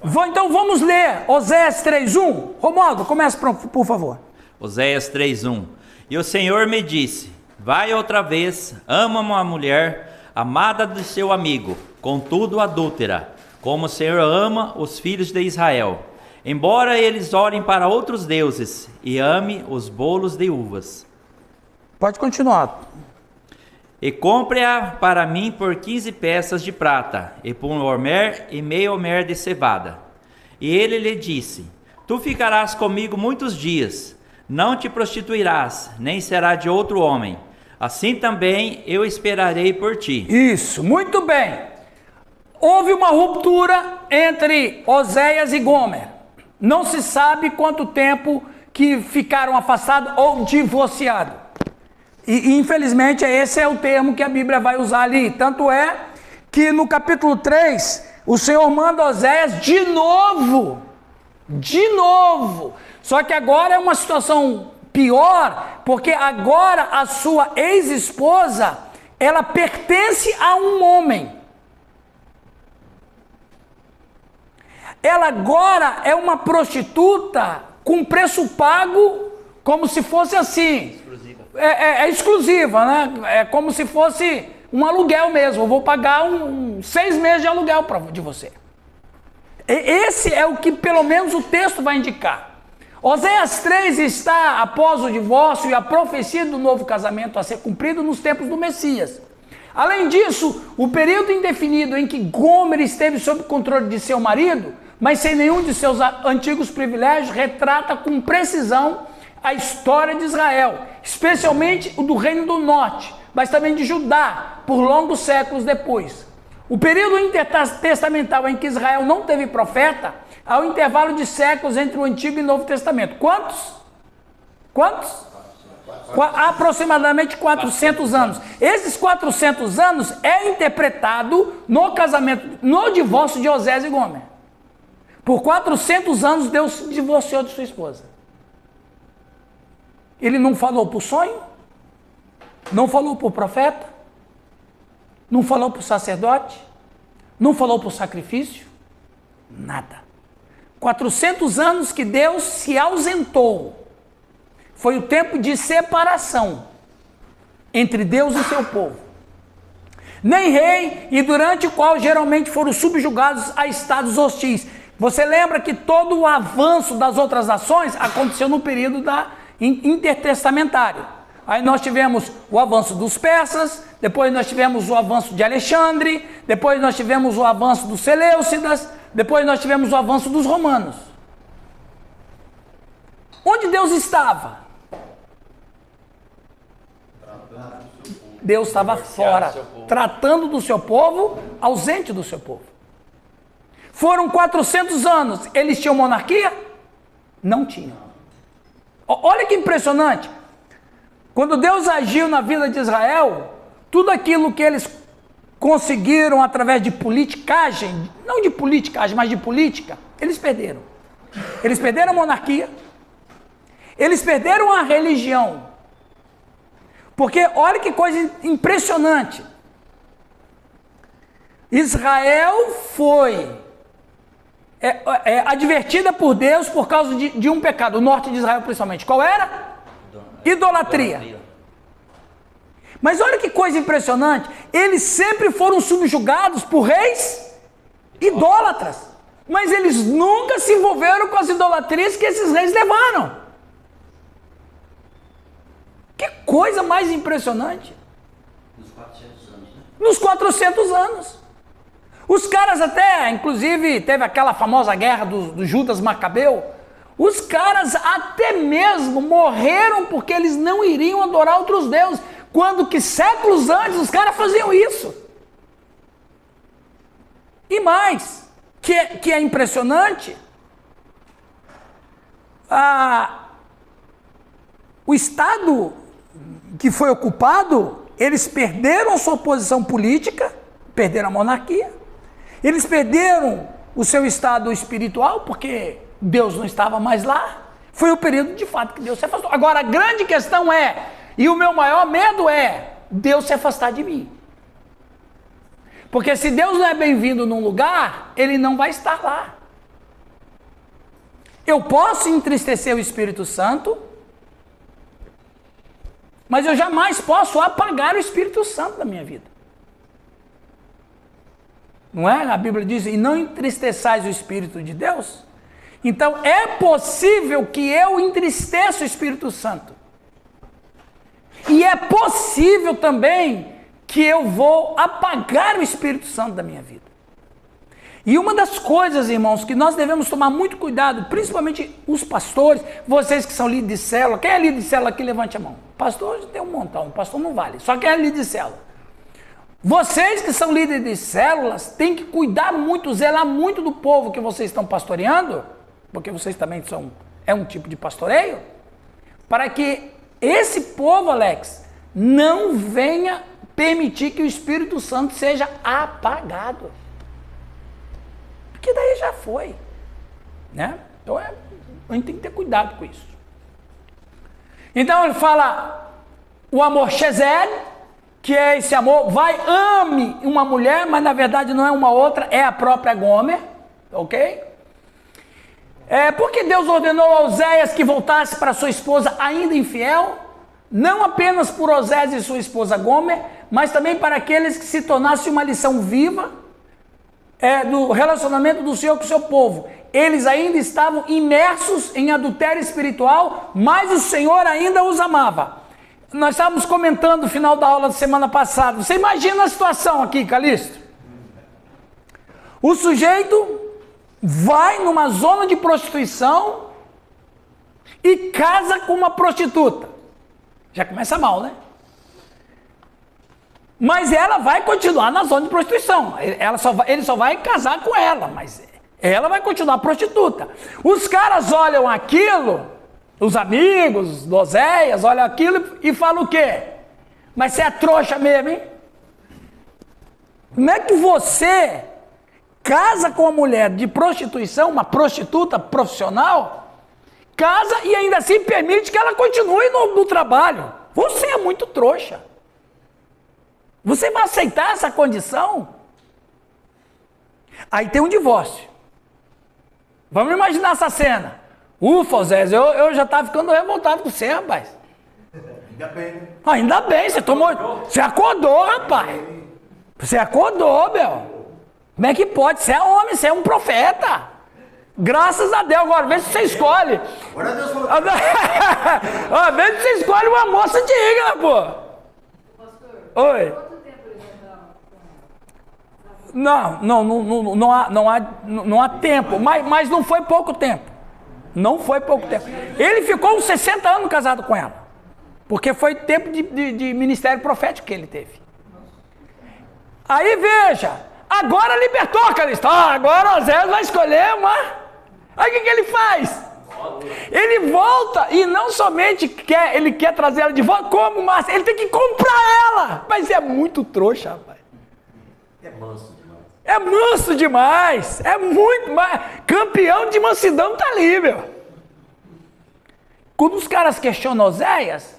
Então vamos ler Oséias 3:1. Romualdo, comece por favor. Oséias 3:1. E o Senhor me disse: vai outra vez, ama uma mulher, amada de seu amigo, contudo adúltera, como o Senhor ama os filhos de Israel. Embora eles orem para outros deuses e ame os bolos de uvas. Pode continuar. E compre-a para mim por 15 peças de prata, e por um homer e meio homer de cevada. E ele lhe disse: tu ficarás comigo muitos dias, não te prostituirás, nem será de outro homem. Assim também eu esperarei por ti. Isso, muito bem. Houve uma ruptura entre Oséias e Gomer. Não se sabe quanto tempo que ficaram afastados ou divorciados. E infelizmente esse é o termo que a Bíblia vai usar ali. Tanto é que no capítulo 3, o Senhor manda Oséias de novo. Só que agora é uma situação pior, porque agora a sua ex-esposa, ela pertence a um homem. Ela agora é uma prostituta com preço pago, como se fosse assim. É exclusiva, né? É como se fosse um aluguel mesmo. Eu vou pagar 6 meses de aluguel de você. Esse é o que pelo menos o texto vai indicar. Oséias 3 está após o divórcio e a profecia do novo casamento a ser cumprido nos tempos do Messias. Além disso, o período indefinido em que Gomer esteve sob controle de seu marido, mas sem nenhum de seus antigos privilégios, retrata com precisão a história de Israel, especialmente o do Reino do Norte, mas também de Judá, por longos séculos depois. O período intertestamental em que Israel não teve profeta, há um intervalo de séculos entre o Antigo e o Novo Testamento. Quantos? Aproximadamente 400 anos. Esses 400 anos é interpretado no casamento, no divórcio de Oséias e Gomer. Por 400 anos Deus se divorciou de sua esposa. Ele não falou por sonho, não falou por profeta, não falou por sacerdote, não falou por sacrifício, nada. 400 anos que Deus se ausentou. Foi o tempo de separação entre Deus e seu povo. Nem rei, e durante o qual geralmente foram subjugados a estados hostis. Você lembra que todo o avanço das outras nações aconteceu no período intertestamentário. Aí nós tivemos o avanço dos persas, depois nós tivemos o avanço de Alexandre, depois nós tivemos o avanço dos Seleucidas, depois nós tivemos o avanço dos romanos. Onde Deus estava? Deus estava fora, tratando do seu povo, ausente do seu povo. Foram 400 anos, eles tinham monarquia? Não tinham. Olha que impressionante. Quando Deus agiu na vida de Israel, tudo aquilo que eles conseguiram através de politicagem, não de politicagem, mas de política, eles perderam. Eles perderam a monarquia, eles perderam a religião. Porque olha que coisa impressionante. Israel foi advertida por Deus por causa de um pecado, o norte de Israel principalmente. Qual era? Idolatria. Mas olha que coisa impressionante, eles sempre foram subjugados por reis idólatras, mas eles nunca se envolveram com as idolatrias que esses reis levaram. Que coisa mais impressionante. Nos 400 anos, né? Nos 400 anos. Os caras até, inclusive, teve aquela famosa guerra do Judas Macabeu. Os caras até mesmo morreram porque eles não iriam adorar outros deuses. Quando que séculos antes os caras faziam isso. E mais, que é impressionante, o Estado que foi ocupado, eles perderam a sua posição política, perderam a monarquia, eles perderam o seu estado espiritual, porque Deus não estava mais lá. Foi o período de fato que Deus se afastou. Agora a grande questão é, e o meu maior medo é, Deus se afastar de mim. Porque se Deus não é bem-vindo num lugar, Ele não vai estar lá. Eu posso entristecer o Espírito Santo, mas eu jamais posso apagar o Espírito Santo da minha vida. Não é? A Bíblia diz, e não entristeçais o Espírito de Deus. Então é possível que eu entristeça o Espírito Santo. E é possível também que eu vou apagar o Espírito Santo da minha vida. E uma das coisas, irmãos, que nós devemos tomar muito cuidado, principalmente os pastores, vocês que são líderes de célula, quem é líder de célula aqui, levante a mão. Pastor tem um montão, pastor não vale, só quem é líder de célula. Vocês que são líderes de células, têm que cuidar muito, zelar muito do povo que vocês estão pastoreando, porque vocês também é um tipo de pastoreio, para que esse povo, Alex, não venha permitir que o Espírito Santo seja apagado. Porque daí já foi, né? Então a gente tem que ter cuidado com isso. Então ele fala o amor Chesed, que é esse amor, ame uma mulher, mas na verdade não é uma outra, é a própria Gomer, ok? Porque Deus ordenou a Oséias que voltasse para sua esposa ainda infiel, não apenas por Oséias e sua esposa Gomer, mas também para aqueles que se tornasse uma lição viva do relacionamento do Senhor com o seu povo. Eles ainda estavam imersos em adultério espiritual, mas o Senhor ainda os amava. Nós estávamos comentando no final da aula da semana passada. Você imagina a situação aqui, Calixto? O sujeito vai numa zona de prostituição e casa com uma prostituta. Já começa mal, né? Mas ela vai continuar na zona de prostituição. Ele só vai casar com ela, mas ela vai continuar prostituta. Os caras olham aquilo, os amigos do Oséias olham aquilo e falam o quê? Mas você é trouxa mesmo, hein? Como é que você casa com uma mulher de prostituição, uma prostituta profissional, casa e ainda assim permite que ela continue no trabalho? Você é muito trouxa. Você vai aceitar essa condição? Aí tem um divórcio. Vamos imaginar essa cena. Ufa, Zé, eu já estava ficando revoltado com você, rapaz. Ainda bem, né? Ainda bem, você tomou. Você acordou, rapaz. Você acordou, meu. Como é que pode? Você é homem, você é um profeta. Graças a Deus. Agora, vê se você escolhe. Agora Deus falou. Vê se você escolhe uma moça digna, pô. Pastor, Oi. quanto tempo ele vai dar Não há tempo, mas não foi pouco tempo. Não foi pouco tempo. Ele ficou uns 60 anos casado com ela, porque foi tempo de ministério profético que ele teve. Aí veja, agora libertou, Calixto. Agora o Zé vai escolher uma. Aí o que ele faz? Ele volta e não somente ele quer trazer ela de volta, como Márcia, ele tem que comprar ela. Mas é muito trouxa, rapaz. É manso demais. É manso demais. É muito mais. Campeão de mansidão tá ali, meu. Quando os caras questionam Oséias,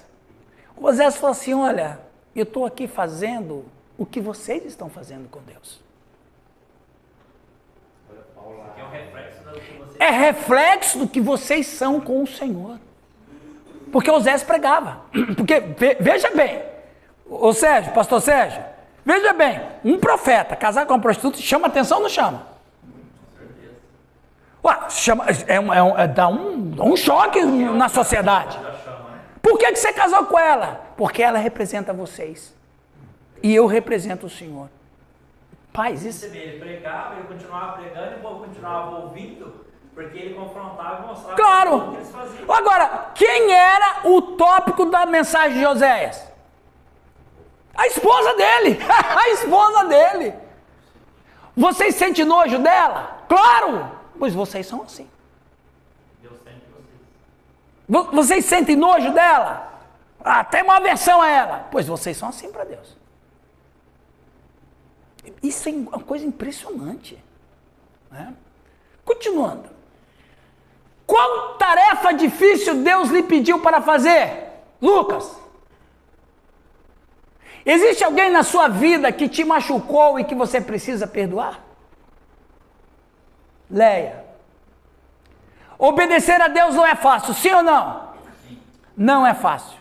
o Oséias fala assim: olha, eu estou aqui fazendo o que vocês estão fazendo com Deus. É reflexo do que vocês são com o Senhor. Porque Oséias pregava. Porque, veja bem, ô Sérgio, pastor Sérgio, veja bem, um profeta casar com uma prostituta chama atenção ou não chama? Ué, dá um choque na sociedade. Por que você casou com ela? Porque ela representa vocês. E eu represento o Senhor. Paz, isso... Ele pregava, ele continuava pregando e o povo continuava ouvindo, porque ele confrontava e mostrava Claro! o que eles faziam. Agora, quem era o tópico da mensagem de Oséias? A esposa dele! A esposa dele! Vocês sentem nojo dela? Claro! Pois vocês são assim. Deus sente vocês. Vocês sentem nojo dela? Tem uma aversão a ela? Pois vocês são assim para Deus. Isso é uma coisa impressionante. Né? Continuando. Qual tarefa difícil Deus lhe pediu para fazer? Lucas. Existe alguém na sua vida que te machucou e que você precisa perdoar? Leia. Obedecer a Deus não é fácil, sim ou não? Não é fácil.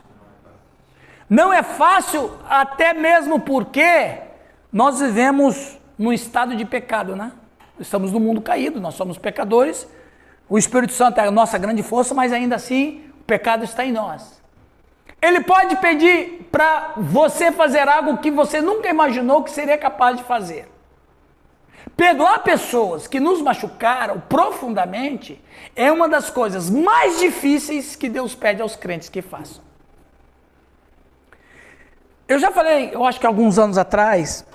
Não é fácil até mesmo porque nós vivemos num estado de pecado, né? Estamos no mundo caído, nós somos pecadores. O Espírito Santo é a nossa grande força, mas ainda assim o pecado está em nós. Ele pode pedir para você fazer algo que você nunca imaginou que seria capaz de fazer. Perdoar pessoas que nos machucaram profundamente é uma das coisas mais difíceis que Deus pede aos crentes que façam. Eu já falei, eu acho que alguns anos atrás,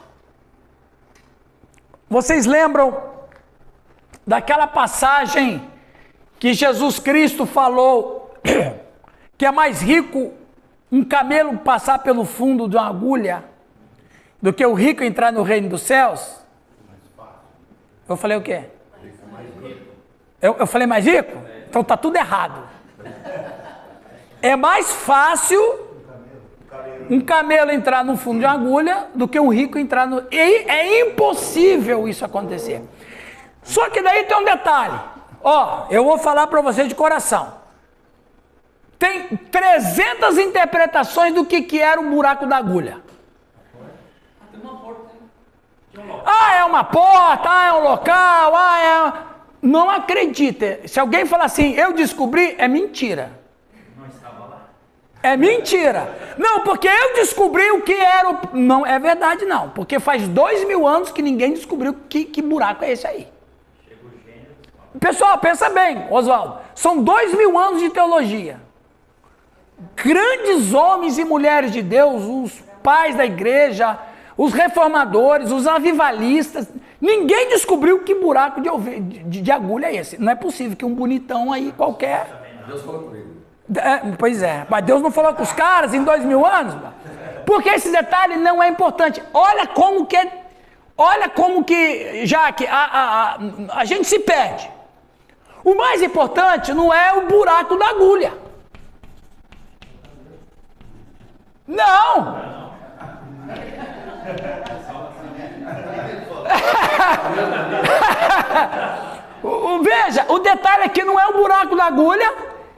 vocês lembram daquela passagem que Jesus Cristo falou que é mais rico um camelo passar pelo fundo de uma agulha do que o rico entrar no reino dos céus? Eu falei o quê? Eu falei mais rico? Então tá tudo errado. É mais fácil um camelo entrar no fundo de uma agulha do que um rico entrar no... É impossível isso acontecer. Só que daí tem um detalhe. Ó, eu vou falar para você de coração. Tem 300 interpretações do que era o buraco da agulha. Ah, é uma porta, ah, é um local, ah, é... Não acredita. Se alguém falar assim, eu descobri, é mentira. Não estava lá. É mentira. Não, porque eu descobri o que era o... Não, é verdade não. Porque faz 2000 anos que ninguém descobriu que buraco é esse aí. Pessoal, pensa bem, Oswaldo. São 2000 anos de teologia. Grandes homens e mulheres de Deus, os pais da igreja, os reformadores, os avivalistas, ninguém descobriu que buraco de agulha é esse. Não é possível que um bonitão aí qualquer... Deus falou comigo. Pois é, mas Deus não falou com os caras em 2000 anos? Porque esse detalhe não é importante. Olha como que já que a gente se perde. O mais importante não é o buraco da agulha. Não! Veja, o detalhe aqui não é o buraco da agulha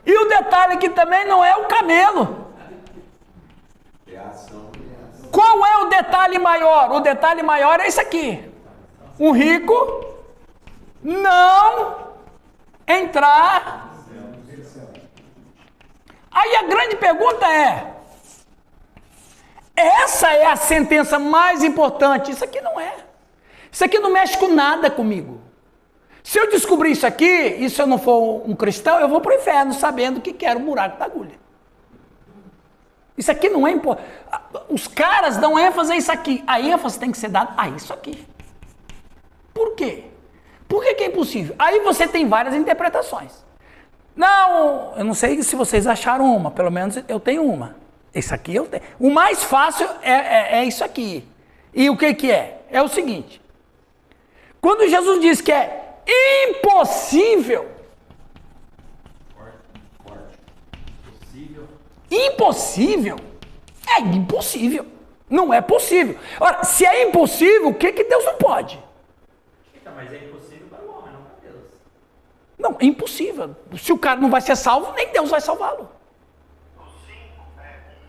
e o detalhe aqui também não é o camelo. Qual é o detalhe maior? O detalhe maior é esse aqui. Um rico não entrar. Aí a grande pergunta é: essa é a sentença mais importante? Isso aqui não é. Isso aqui não mexe com nada comigo. Se eu descobrir isso aqui, e se eu não for um cristão, eu vou para o inferno sabendo que era o buraco da agulha. Isso aqui não é importante. Os caras dão ênfase a isso aqui. A ênfase tem que ser dada a isso aqui. Por quê? Por que é impossível? Aí você tem várias interpretações. Não, eu não sei se vocês acharam uma, pelo menos eu tenho uma. Isso aqui eu tenho. O mais fácil é isso aqui. E o que é? É o seguinte. Quando Jesus diz que é impossível. Impossível. É impossível. Não é possível. Ora, se é impossível, o que Deus não pode? Mas é impossível para o homem, não para Deus. Não, é impossível. Se o cara não vai ser salvo, nem Deus vai salvá-lo.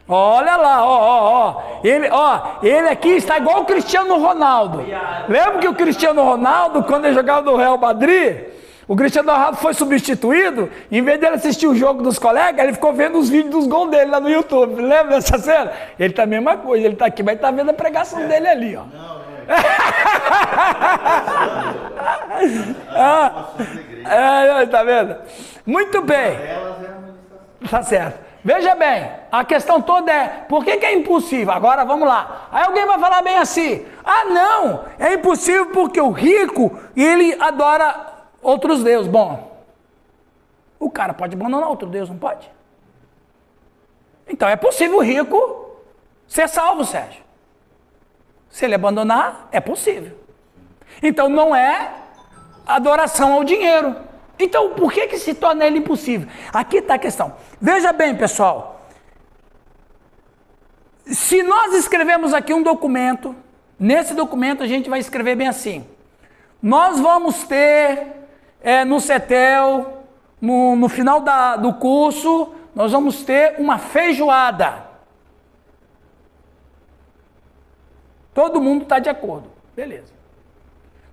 Olha lá, ele aqui está igual o Cristiano Ronaldo. Lembra que o Cristiano Ronaldo, quando ele jogava no Real Madrid, o Cristiano Ronaldo foi substituído, em vez dele assistir o jogo dos colegas, ele ficou vendo os vídeos dos gols dele lá no YouTube. Lembra dessa cena? Ele tá a mesma coisa, ele está aqui, mas está vendo a pregação dele ali, ó. Tá vendo? Muito bem. Tá certo. Veja bem, a questão toda é, por que é impossível? Agora vamos lá. Aí alguém vai falar bem assim, não, é impossível porque o rico, ele adora outros deuses. Bom, o cara pode abandonar outro deus, não pode? Então é possível o rico ser salvo, Sérgio. Se ele abandonar, é possível. Então não é adoração ao dinheiro. Então por que se torna ele impossível? Aqui está a questão. Veja bem, pessoal. Se nós escrevemos aqui um documento, nesse documento a gente vai escrever bem assim. Nós vamos ter no CETEL no final do curso, nós vamos ter uma feijoada. Todo mundo está de acordo. Beleza.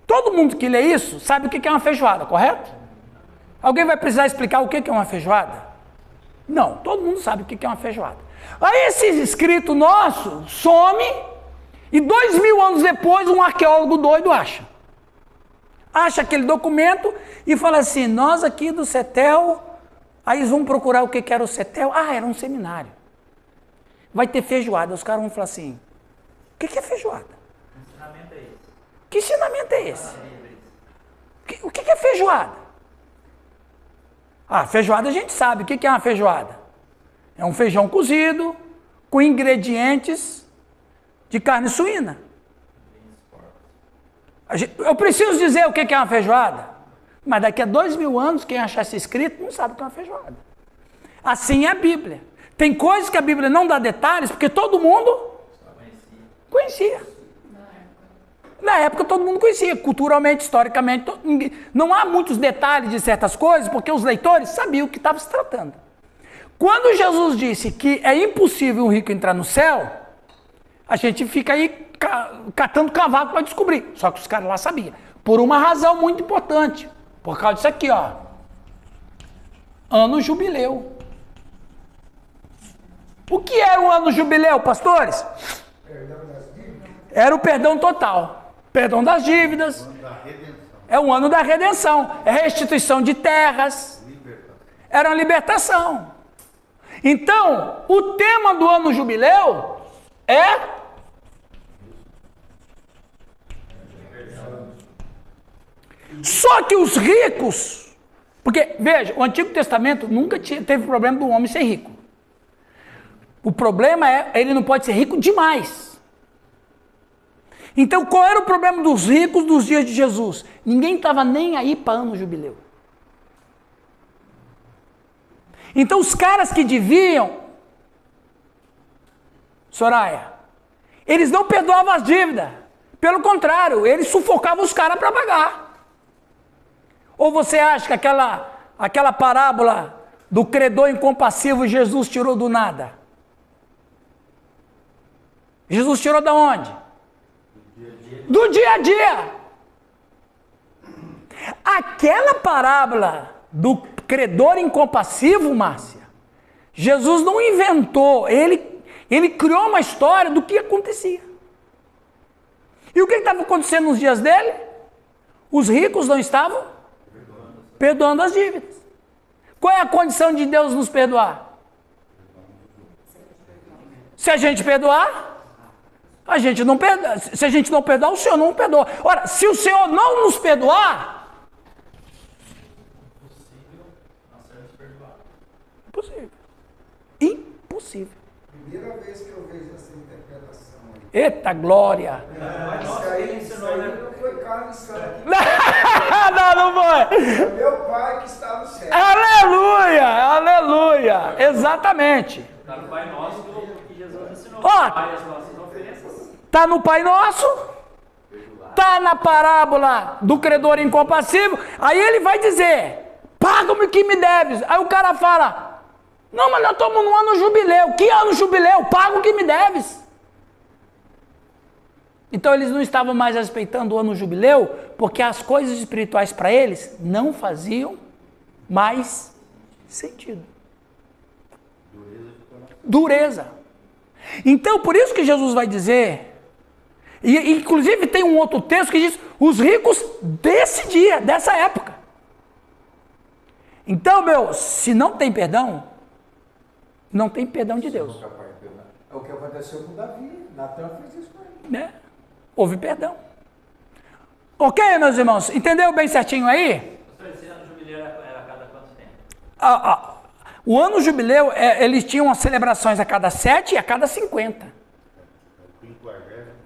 Todo mundo que lê isso sabe o que é uma feijoada, correto? Alguém vai precisar explicar o que é uma feijoada? Não, todo mundo sabe o que é uma feijoada. Aí esse escrito nosso some e 2000 anos depois um arqueólogo doido acha aquele documento e fala assim, nós aqui do CETEL, aí eles vão procurar o que era o CETEL, era um seminário. Vai ter feijoada, os caras vão falar assim, o que é feijoada? Que ensinamento é esse? O que é feijoada? Feijoada a gente sabe. O que é uma feijoada? É um feijão cozido com ingredientes de carne suína. Eu preciso dizer o que é uma feijoada? Mas daqui a 2000 anos, quem achar isso escrito não sabe o que é uma feijoada. Assim é a Bíblia. Tem coisas que a Bíblia não dá detalhes, porque todo mundo conhecia. Na época todo mundo conhecia, culturalmente, historicamente, não há muitos detalhes de certas coisas, porque os leitores sabiam o que estava se tratando. Quando Jesus disse que é impossível um rico entrar no céu, a gente fica aí catando cavaco para descobrir, só que os caras lá sabiam, por uma razão muito importante, por causa disso aqui, ó, ano jubileu. O que era o ano jubileu, pastores? Era o perdão total. Perdão das dívidas, é o ano da redenção, é restituição de terras, era uma libertação. Então, o tema do ano jubileu é só que os ricos, porque, veja, o Antigo Testamento nunca teve problema do homem ser rico. O problema é, ele não pode ser rico demais. Então, qual era o problema dos ricos dos dias de Jesus? Ninguém estava nem aí para ano jubileu. Então, os caras que deviam, Soraya, eles não perdoavam as dívidas. Pelo contrário, eles sufocavam os caras para pagar. Ou você acha que aquela parábola do credor incompassivo Jesus tirou do nada? Jesus tirou da onde? Do dia a dia. Aquela parábola do credor incompassivo, Márcia, Jesus não inventou, ele criou uma história do que acontecia. E o que estava acontecendo nos dias dele? Os ricos não estavam perdoando as dívidas. Qual é a condição de Deus nos perdoar? Se a gente perdoar, a gente não perdoa. Se a gente não perdoar, o Senhor não perdoa. Ora, se o Senhor não nos perdoar, impossível. Impossível. Primeira vez que eu vejo essa interpretação aí. Eita glória! Isso aí não foi Carlos Santos. Não foi. É meu pai que está no céu. Aleluia! Aleluia! Exatamente. Está no Pai Nosso que Jesus ensinou. Ó, está no Pai Nosso, está na parábola do credor incompassível, aí ele vai dizer, paga-me o que me deves. Aí o cara fala, não, mas nós estamos no ano jubileu. Que ano jubileu? Paga o que me deves. Então eles não estavam mais respeitando o ano jubileu, porque as coisas espirituais para eles não faziam mais sentido. Dureza. Então por isso que Jesus vai dizer, e inclusive tem um outro texto que diz, os ricos desse dia, dessa época. Então, se não tem perdão, não tem perdão de Deus. É o que aconteceu com Davi. Natan fez isso com ele. Né? Houve perdão. Ok, meus irmãos? Entendeu bem certinho aí? Esse ano jubileu era a cada quanto tempo? O ano jubileu, eles tinham as celebrações a cada 7 e a cada 50.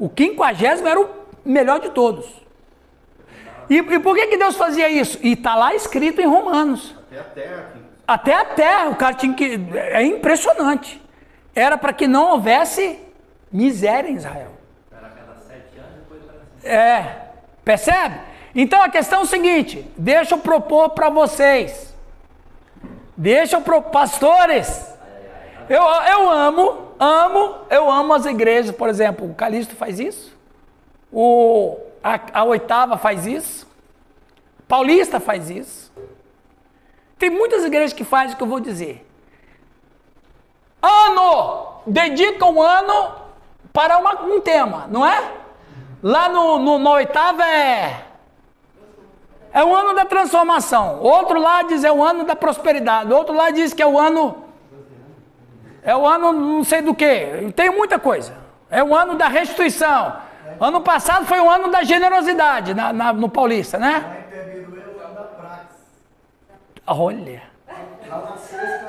O 50º era o melhor de todos. E por que Deus fazia isso? E está lá escrito em Romanos. Até a terra aqui. Até a terra, o cara tinha que... É impressionante. Era para que não houvesse miséria em Israel. Era a cada 7 anos, depois para Percebe? Então a questão é o seguinte, deixa eu propor para vocês. Deixa para pastores. Eu amo as igrejas, por exemplo, o Calixto faz isso, a Oitava faz isso, Paulista faz isso. Tem muitas igrejas que fazem o que eu vou dizer. Dedica um ano para um tema, não é? Lá na Oitava é o ano da transformação. Outro lá diz é o ano da prosperidade. Outro lá diz que é o ano não sei do que. Tem muita coisa. É o ano da restituição. Ano passado foi o ano da generosidade no Paulista, né? Olha.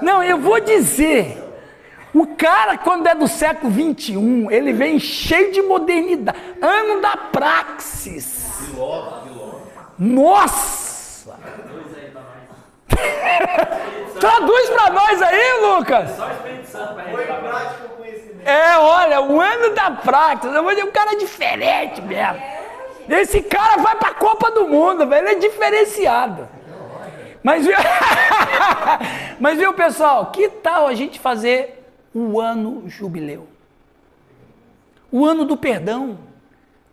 Não, eu vou dizer. O cara, quando é do século XXI, ele vem cheio de modernidade. Ano da praxis. Nossa! Traduz pra nós aí, Lucas. Só o Espírito Santo para Foi revelar. prático o conhecimento. Olha, o ano da praxis. Eu vou dizer, um cara diferente mesmo. Esse cara vai pra Copa do Mundo, velho. Ele é diferenciado. Mas viu, pessoal, que tal a gente fazer o ano jubileu? O ano do perdão.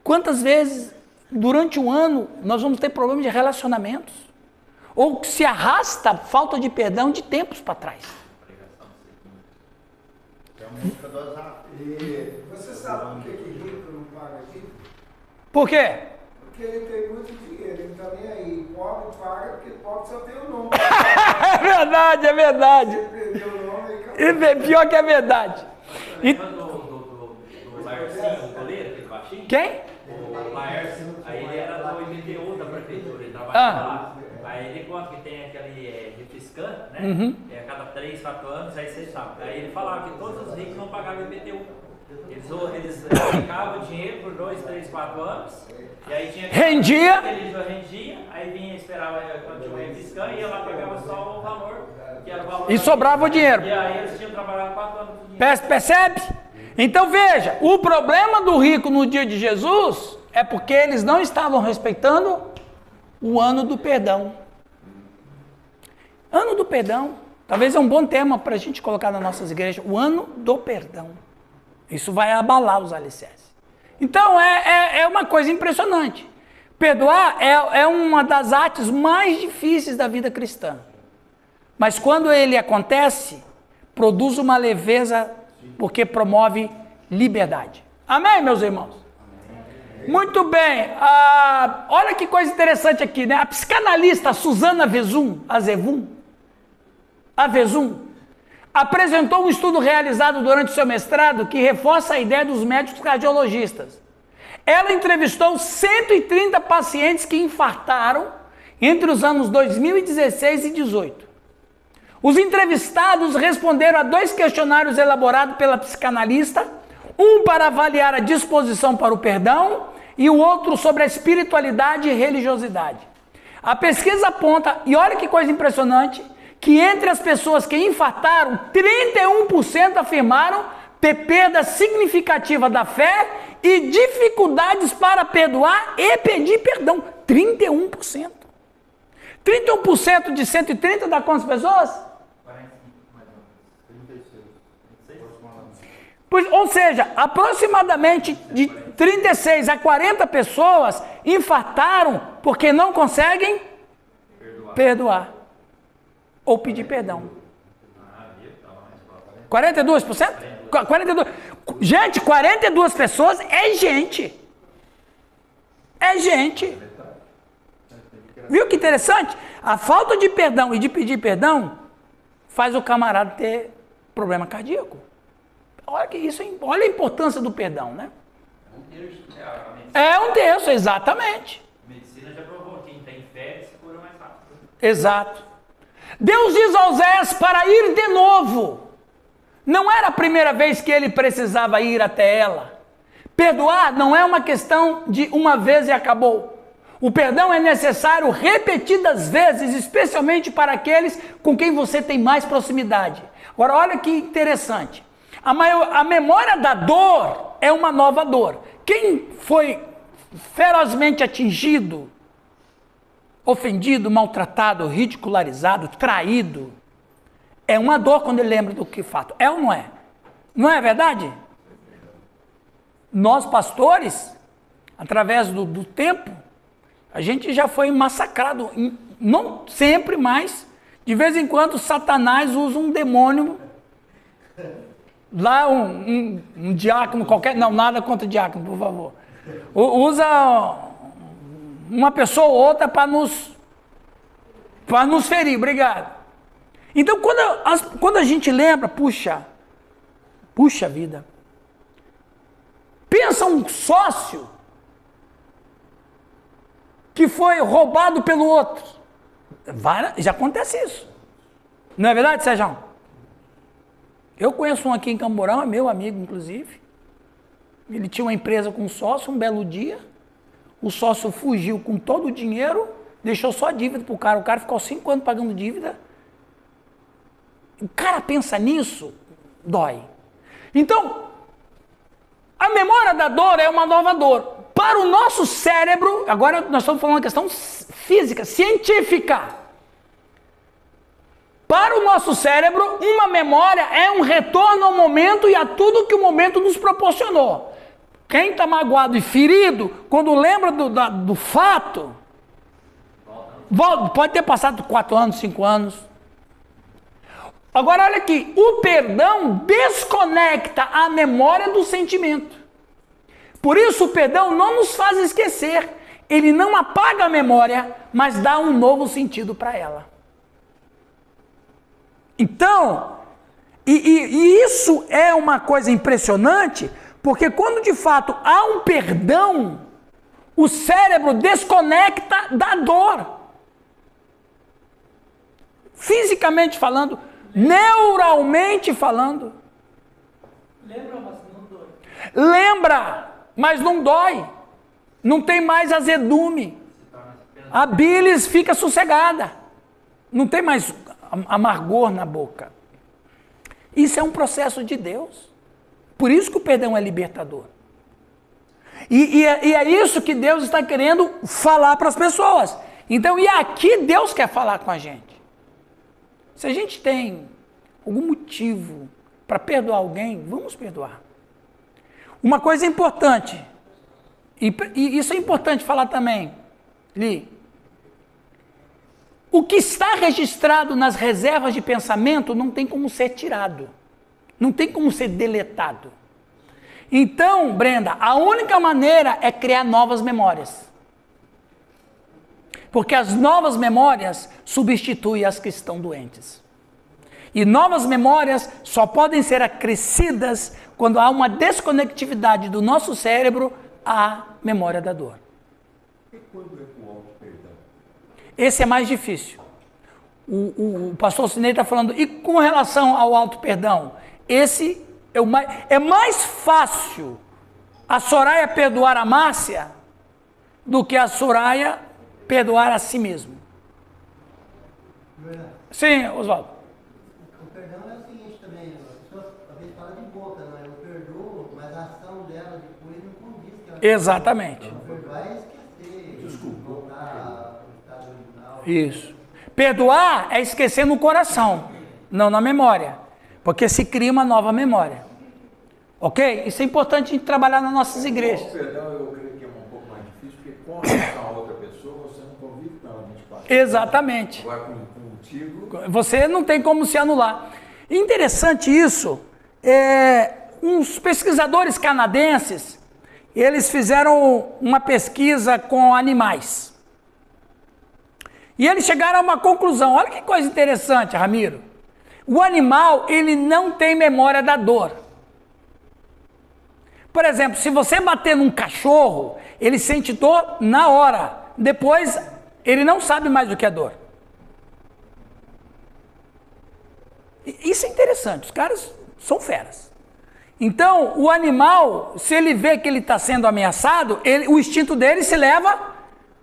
Quantas vezes durante um ano nós vamos ter problemas de relacionamentos? Ou que se arrasta a falta de perdão de tempos para trás? E você sabe por que rico não paga aqui? Por quê? Porque ele tem muito dinheiro, ele não tá nem aí. Pobre paga porque pobre só tem o nome. É verdade, é verdade. Perdeu o nome e acabou. E pior que é verdade. Lembra do Laércio, o goleiro, aquele baixinho? Quem? O Laércio, aí ele era do IPTU da prefeitura, ele trabalhava lá. Aí ele conta que tem aquele refiscante, né? É a cada 3, 4 anos, aí você sabe. Aí ele falava que todos os ricos não pagavam IPTU. Eles aplicavam o dinheiro por 2, 3, 4 anos, e aí tinha Rendia. rendia, aí vinha, esperava quando tinha o refiscante, ia lá, pagava só o valor, que era o valor. E sobrava o dinheiro. E aí eles tinham trabalhado 4 anos com dinheiro. Percebe? Então veja, o problema do rico no dia de Jesus é porque eles não estavam respeitando o ano do perdão. Ano do perdão. Talvez é um bom tema para a gente colocar nas nossas igrejas. O ano do perdão. Isso vai abalar os alicerces. Então é uma coisa impressionante. Perdoar é uma das artes mais difíceis da vida cristã. Mas quando ele acontece, produz uma leveza porque promove liberdade. Amém, meus irmãos? Amém. Muito bem. Olha que coisa interessante aqui, né? A psicanalista Susana Avezum apresentou um estudo realizado durante seu mestrado que reforça a ideia dos médicos cardiologistas. Ela entrevistou 130 pacientes que infartaram entre os anos 2016 e 2018. Os entrevistados responderam a 2 questionários elaborados pela psicanalista, um para avaliar a disposição para o perdão e o outro sobre a espiritualidade e religiosidade. A pesquisa aponta, e olha que coisa impressionante, que entre as pessoas que infartaram, 31% afirmaram ter perda significativa da fé e dificuldades para perdoar e pedir perdão. 31%. 31% de 130 dá quantas pessoas? Ou seja, aproximadamente de 36 a 40 pessoas infartaram porque não conseguem perdoar ou pedir perdão. 42%? 42%. Gente, 42 pessoas é gente. É gente. Viu que interessante? A falta de perdão e de pedir perdão faz o camarada ter problema cardíaco. Olha que isso, olha a importância do perdão, né? É um terço, exatamente. A medicina já provou que quem tem fé se cura mais rápido. Exato. Deus diz a Oséias para ir de novo. Não era a primeira vez que ele precisava ir até ela. Perdoar não é uma questão de uma vez e acabou. O perdão é necessário repetidas vezes, especialmente para aqueles com quem você tem mais proximidade. Agora, olha que interessante. A memória da dor é uma nova dor. Quem foi ferozmente atingido, ofendido, maltratado, ridicularizado, traído, É uma dor quando ele lembra do que fato. É ou não é? Não é verdade? Nós, pastores, através do tempo, a gente já foi massacrado. Não sempre, mas de vez em quando Satanás usa um demônio. Lá um diácono qualquer, não, nada contra diácono, por favor. Usa uma pessoa ou outra para nos ferir, obrigado. Então, quando a gente lembra, puxa vida, pensa um sócio que foi roubado pelo outro. Já acontece isso. Não é verdade, Sérgio? Eu conheço um aqui em Camborão, é meu amigo, inclusive. Ele tinha uma empresa com um sócio, um belo dia. O sócio fugiu com todo o dinheiro, deixou só dívida para o cara. O cara ficou 5 anos pagando dívida. O cara pensa nisso, dói. Então, a memória da dor é uma nova dor. Para o nosso cérebro, agora nós estamos falando uma questão física, científica. Para o nosso cérebro, uma memória é um retorno ao momento e a tudo que o momento nos proporcionou. Quem está magoado e ferido, quando lembra do fato, pode ter passado 4 anos, 5 anos. Agora olha aqui, o perdão desconecta a memória do sentimento. Por isso o perdão não nos faz esquecer. Ele não apaga a memória, mas dá um novo sentido para ela. Então, e isso é uma coisa impressionante, porque quando de fato há um perdão, o cérebro desconecta da dor. Fisicamente falando, neuralmente falando. Lembra, mas não dói. Lembra, mas não dói. Não tem mais azedume. A bilis fica sossegada. Não tem mais amargor na boca. Isso é um processo de Deus. Por isso que o perdão é libertador. E é isso que Deus está querendo falar para as pessoas. Então, e aqui Deus quer falar com a gente. Se a gente tem algum motivo para perdoar alguém, vamos perdoar. Uma coisa importante, e isso é importante falar também, Li. O que está registrado nas reservas de pensamento não tem como ser tirado. Não tem como ser deletado. Então, Brenda, a única maneira é criar novas memórias. Porque as novas memórias substituem as que estão doentes. E novas memórias só podem ser acrescidas quando há uma desconectividade do nosso cérebro à memória da dor. E quando é o auto-perdão? Esse é mais difícil. O pastor Sinei está falando, e com relação ao auto-perdão? Esse é mais fácil a Soraya perdoar a Márcia do que a Soraya perdoar a si mesmo. Sim, Oswaldo. O perdão é o seguinte também, a pessoa às vezes fala de boca, né? Eu perdoo, mas a ação dela depois não condiz que ela... Exatamente. Perdoar é esquecer, voltar ao estado original. Isso. Perdoar é esquecer no coração, não na memória. Porque se cria uma nova memória. Ok? Isso é importante a gente trabalhar nas nossas igrejas. O perdão eu creio que é um pouco mais difícil, porque com relação a outra pessoa você não convive tão 24. Exatamente. Agora contigo... Você não tem como se anular. Interessante isso, uns pesquisadores canadenses, eles fizeram uma pesquisa com animais. E eles chegaram a uma conclusão. Olha que coisa interessante, Ramiro. O animal, ele não tem memória da dor. Por exemplo, se você bater num cachorro, ele sente dor na hora. Depois, ele não sabe mais o que é dor. Isso é interessante, os caras são feras. Então, o animal, se ele vê que ele está sendo ameaçado, o instinto dele se leva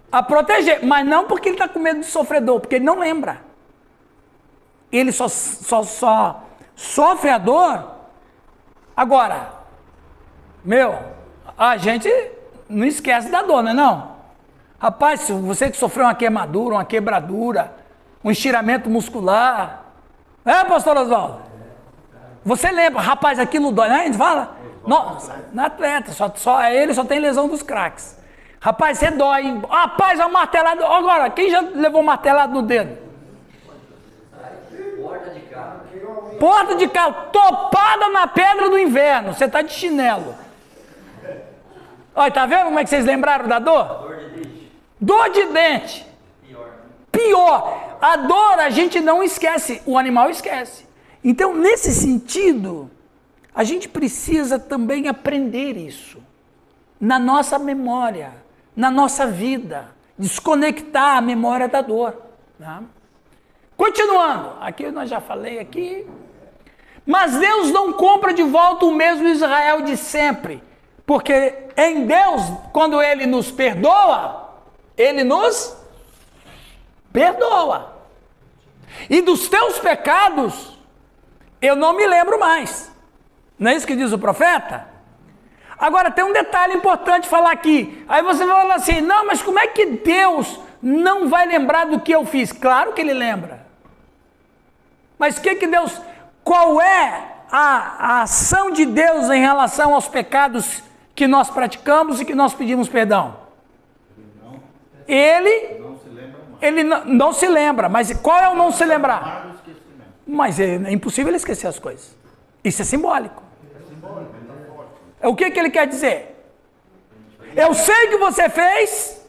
a proteger, mas não porque ele está com medo de sofrer dor, porque ele não lembra. Ele só sofre a dor. Agora, a gente não esquece da dor, não é não? Rapaz, se você que sofreu uma queimadura, uma quebradura, um estiramento muscular, É, pastor Oswaldo? Você lembra, rapaz, aquilo dói, né? A gente fala? Nossa, na atleta, ele só tem lesão dos craques. Rapaz, você dói, hein? Rapaz, é uma martelada. Agora, quem já levou martelada no dedo? Porta de carro, topada na pedra do inverno. Você tá de chinelo. Olha, tá vendo como é que vocês lembraram da dor? Dor de dente. Dor de dente. Pior. A dor a gente não esquece, o animal esquece. Então, nesse sentido, a gente precisa também aprender isso. Na nossa memória, na nossa vida. Desconectar a memória da dor. Tá? Continuando. Aqui eu já falei aqui. Mas Deus não compra de volta o mesmo Israel de sempre. Porque em Deus, quando Ele nos perdoa, Ele nos perdoa. E dos teus pecados, eu não me lembro mais. Não é isso que diz o profeta? Agora, tem um detalhe importante falar aqui. Aí você vai falar assim, não, mas como é que Deus não vai lembrar do que eu fiz? Claro que Ele lembra. Mas Deus... Qual é a ação de Deus em relação aos pecados que nós praticamos e que nós pedimos perdão? Ele não se lembra. Mas qual é o não se lembrar? Mas é impossível ele esquecer as coisas. Isso é simbólico. O que ele quer dizer? Eu sei o que você fez.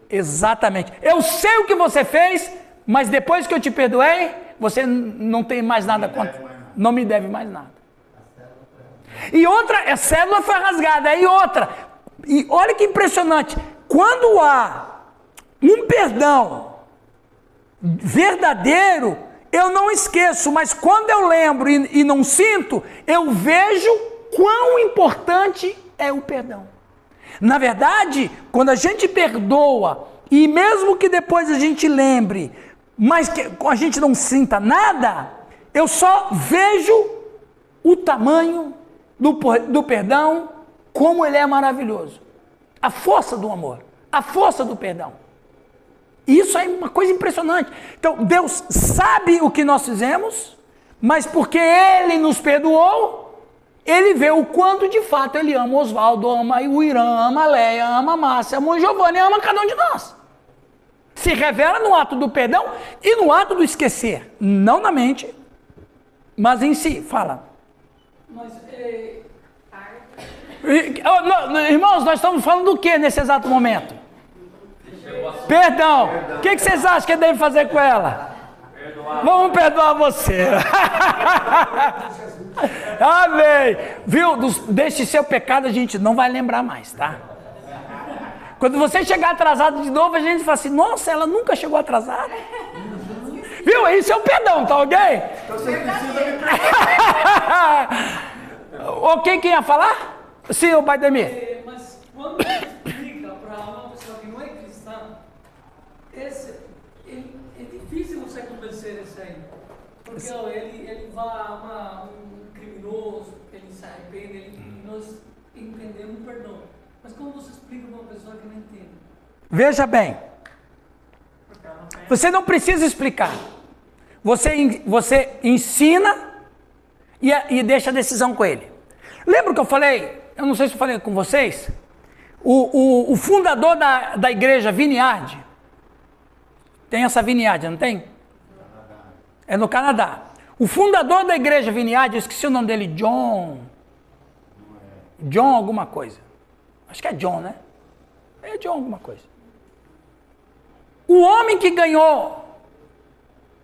Exatamente. Eu sei o que você fez, mas depois que eu te perdoei, você não tem mais nada contra. Não me deve mais nada. E outra, a cédula foi rasgada. E outra, e olha que impressionante. Quando há um perdão verdadeiro, eu não esqueço, mas quando eu lembro e não sinto, eu vejo quão importante é o perdão. Na verdade, quando a gente perdoa, e mesmo que depois a gente lembre, mas que a gente não sinta nada, eu só vejo o tamanho do perdão, como ele é maravilhoso. A força do amor, a força do perdão. Isso é uma coisa impressionante. Então, Deus sabe o que nós fizemos, mas porque Ele nos perdoou, Ele vê o quanto de fato Ele ama o Oswaldo, ama o Irã, ama a Leia, ama a Márcia, ama o Giovanni, ama cada um de nós. Se revela no ato do perdão e no ato do esquecer. Não na mente, mas em si. Fala. Mas, irmãos, nós estamos falando do que nesse exato momento? Perdão. O que vocês acham que deve fazer com ela? Perdoar. Vamos perdoar você. Amém. Viu? Deste seu pecado a gente não vai lembrar mais, tá? Quando você chegar atrasado de novo, a gente fala assim, nossa, ela nunca chegou atrasada. Viu? Isso é o perdão, tá ok? Então você precisa me perdoar. Ok, quem ia falar? Sim, o Baidemir. Mas quando você explica para uma pessoa que não é cristã, é difícil você convencer esse aí. Porque ó, ele vai amar um criminoso, ele se arrepende, nós entendemos o perdão. Mas como você explica para uma pessoa que não entende? Veja bem, você não precisa explicar. Você ensina e deixa a decisão com ele. Lembra que eu falei, eu não sei se eu falei com vocês, o fundador da igreja Vineyard, tem essa Vineyard, não tem? É no Canadá. O fundador da igreja Vineyard, eu esqueci o nome dele, John alguma coisa. Acho que é John, né? É John alguma coisa. O homem que ganhou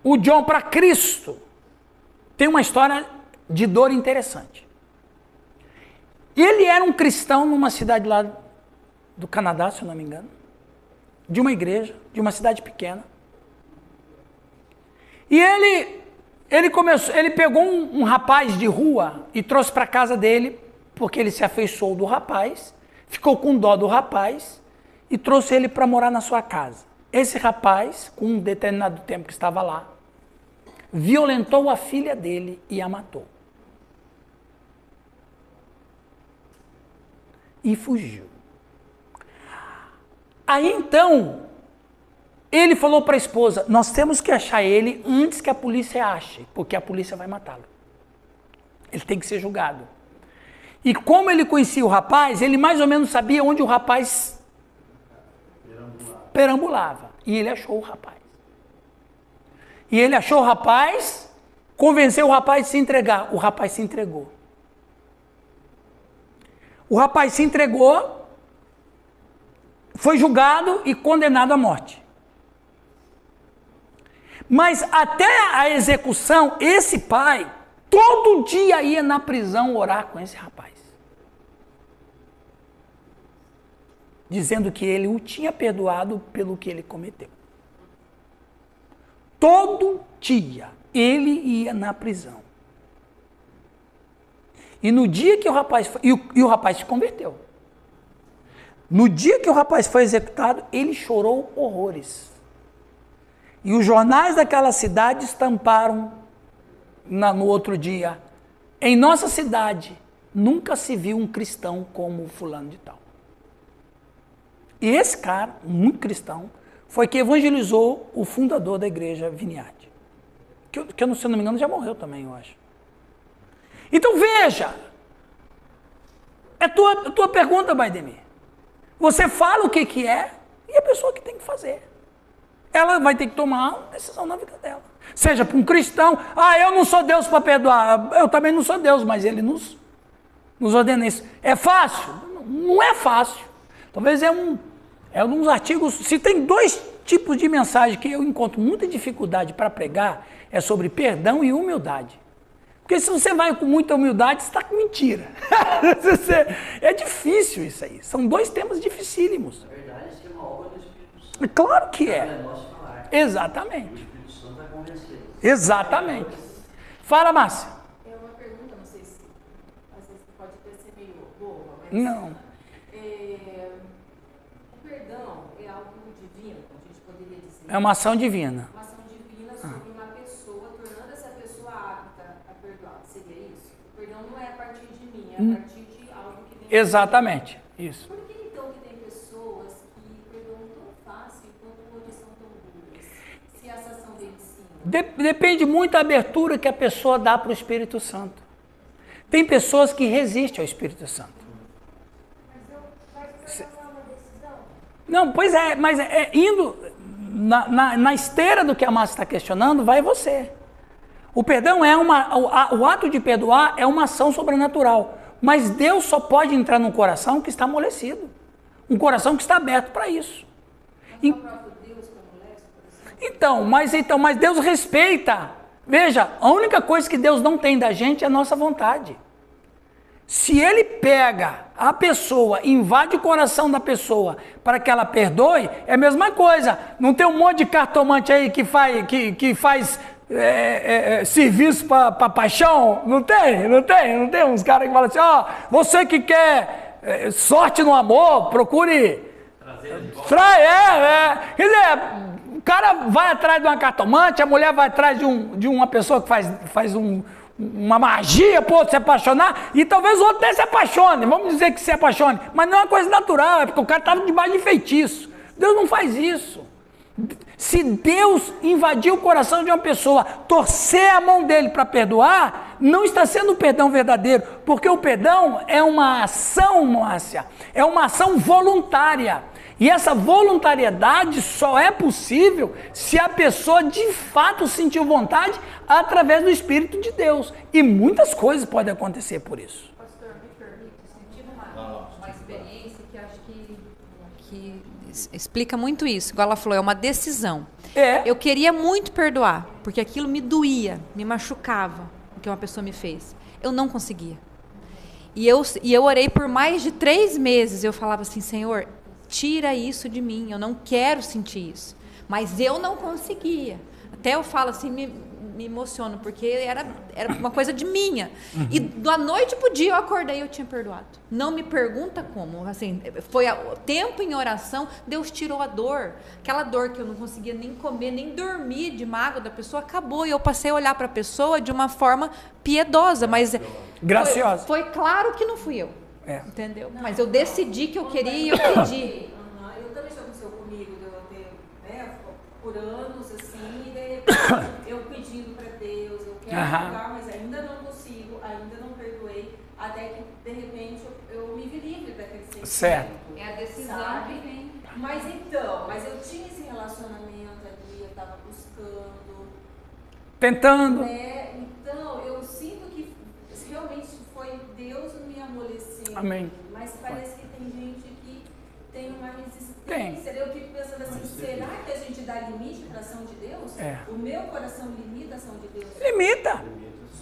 o John para Cristo tem uma história de dor interessante. Ele era um cristão numa cidade lá do Canadá, se eu não me engano, de uma igreja, de uma cidade pequena. E ele pegou um rapaz de rua e trouxe para casa dele, porque ele se afeiçoou do rapaz, ficou com dó do rapaz e trouxe ele para morar na sua casa. Esse rapaz, com um determinado tempo que estava lá, violentou a filha dele e a matou. E fugiu. Aí então, Ele falou para a esposa, nós temos que achar ele antes que a polícia ache, porque a polícia vai matá-lo. Ele tem que ser julgado. E como ele conhecia o rapaz, ele mais ou menos sabia onde o rapaz perambulava. E ele achou o rapaz. E ele achou o rapaz, convenceu o rapaz a se entregar. O rapaz se entregou. O rapaz se entregou, foi julgado e condenado à morte. Mas até a execução, esse pai, todo dia ia na prisão orar com esse rapaz. Dizendo que ele o tinha perdoado pelo que ele cometeu. Todo dia ele ia na prisão. E no dia que o rapaz foi, e o rapaz se converteu. No dia que o rapaz foi executado, ele chorou horrores. E os jornais daquela cidade estamparam no outro dia: em nossa cidade nunca se viu um cristão como fulano de tal. E esse cara, muito cristão, foi que evangelizou o fundador da igreja Vineyard. Que eu, se eu não me engano, já morreu também, eu acho. Então veja, é tua pergunta, Baidemir. Você fala o que é e a pessoa que tem que fazer. Ela vai ter que tomar uma decisão na vida dela. Seja para um cristão, eu não sou Deus para perdoar. Eu também não sou Deus, mas ele nos ordena isso. É fácil? Não é fácil. Talvez é um dos artigos, se tem 2 tipos de mensagem que eu encontro muita dificuldade para pregar, é sobre perdão e humildade. Porque se você vai com muita humildade, você está com mentira. É difícil isso aí. São 2 temas dificílimos. Na verdade, isso é uma obra do Espírito Santo. Claro que é. É nosso falar. Exatamente. O Espírito Santo vai convencer. Exatamente. Fala, Márcia. É uma pergunta, não sei se às vezes pode até ser meio boba, mas... Não. O perdão é algo divino, a gente poderia dizer. É uma ação divina. Uma ação divina sobre uma pessoa, tornando essa pessoa apta a perdoar. Seria isso? O perdão não é a partir de mim, é a partir de algo que vem... Exatamente. Isso. Por que então que tem pessoas que perdoam tão fácil enquanto outras são tão duras? Se essa ação vem de cima? Depende muito da abertura que a pessoa dá para o Espírito Santo. Tem pessoas que resistem ao Espírito Santo. Não, pois é, mas indo na esteira do que a Márcia está questionando, vai você. O perdão o ato de perdoar é uma ação sobrenatural. Mas Deus só pode entrar num coração que está amolecido. Um coração que está aberto para isso. Mas Deus respeita. Veja, a única coisa que Deus não tem da gente é a nossa vontade. Se Ele pega a pessoa, invade o coração da pessoa para que ela perdoe, é a mesma coisa. Não tem um monte de cartomante aí que faz serviço para paixão? Não tem uns caras que falam assim, você que quer sorte no amor, procure... Quer dizer, o cara vai atrás de uma cartomante, a mulher vai atrás de uma pessoa que faz uma magia para o outro se apaixonar, e talvez o outro até se apaixone, vamos dizer que se apaixone, mas não é uma coisa natural, é porque o cara estava debaixo de feitiço. Deus não faz isso. Se Deus invadir o coração de uma pessoa, torcer a mão dele para perdoar, não está sendo o perdão verdadeiro, porque o perdão é uma ação, Márcia, é uma ação voluntária. E essa voluntariedade só é possível se a pessoa de fato sentiu vontade através do Espírito de Deus. E muitas coisas podem acontecer por isso. Pastor, me permite, sentindo uma experiência que acho que explica muito isso. Igual ela falou, é uma decisão. Eu queria muito perdoar, porque aquilo me doía, me machucava, o que uma pessoa me fez. Eu não conseguia. E eu orei por mais de 3 meses. Eu falava assim, Senhor, tira isso de mim, eu não quero sentir isso. Mas eu não conseguia. Até eu falo assim, me emociono, porque era uma coisa de minha. E da noite pro dia eu acordei e eu tinha perdoado. Não me pergunta como. Assim, foi o tempo em oração, Deus tirou a dor. Aquela dor que eu não conseguia nem comer, nem dormir de mágoa da pessoa, acabou. E eu passei a olhar para a pessoa de uma forma piedosa. Mas graciosa. Foi claro que não fui eu. Entendeu? Não, mas eu decidi que eu queria e eu pedi. Eu também já aconteceu comigo, de eu ter por anos, assim, e de repente eu pedindo para Deus, eu quero perdoar, mas ainda não consigo, ainda não perdoei, até que de repente eu me vi livre daquele sentimento. Certo. É a decisão Sabe? que vem. Mas eu tinha esse relacionamento ali, eu estava buscando. Tentando. Né? Então, eu sinto que realmente foi Deus me amolecendo. Amém. Mas parece que tem gente que tem uma resistência. Tem. Eu fico pensando assim, será que a gente dá limite para a ação de Deus? É. O meu coração limita a ação de Deus? Limita.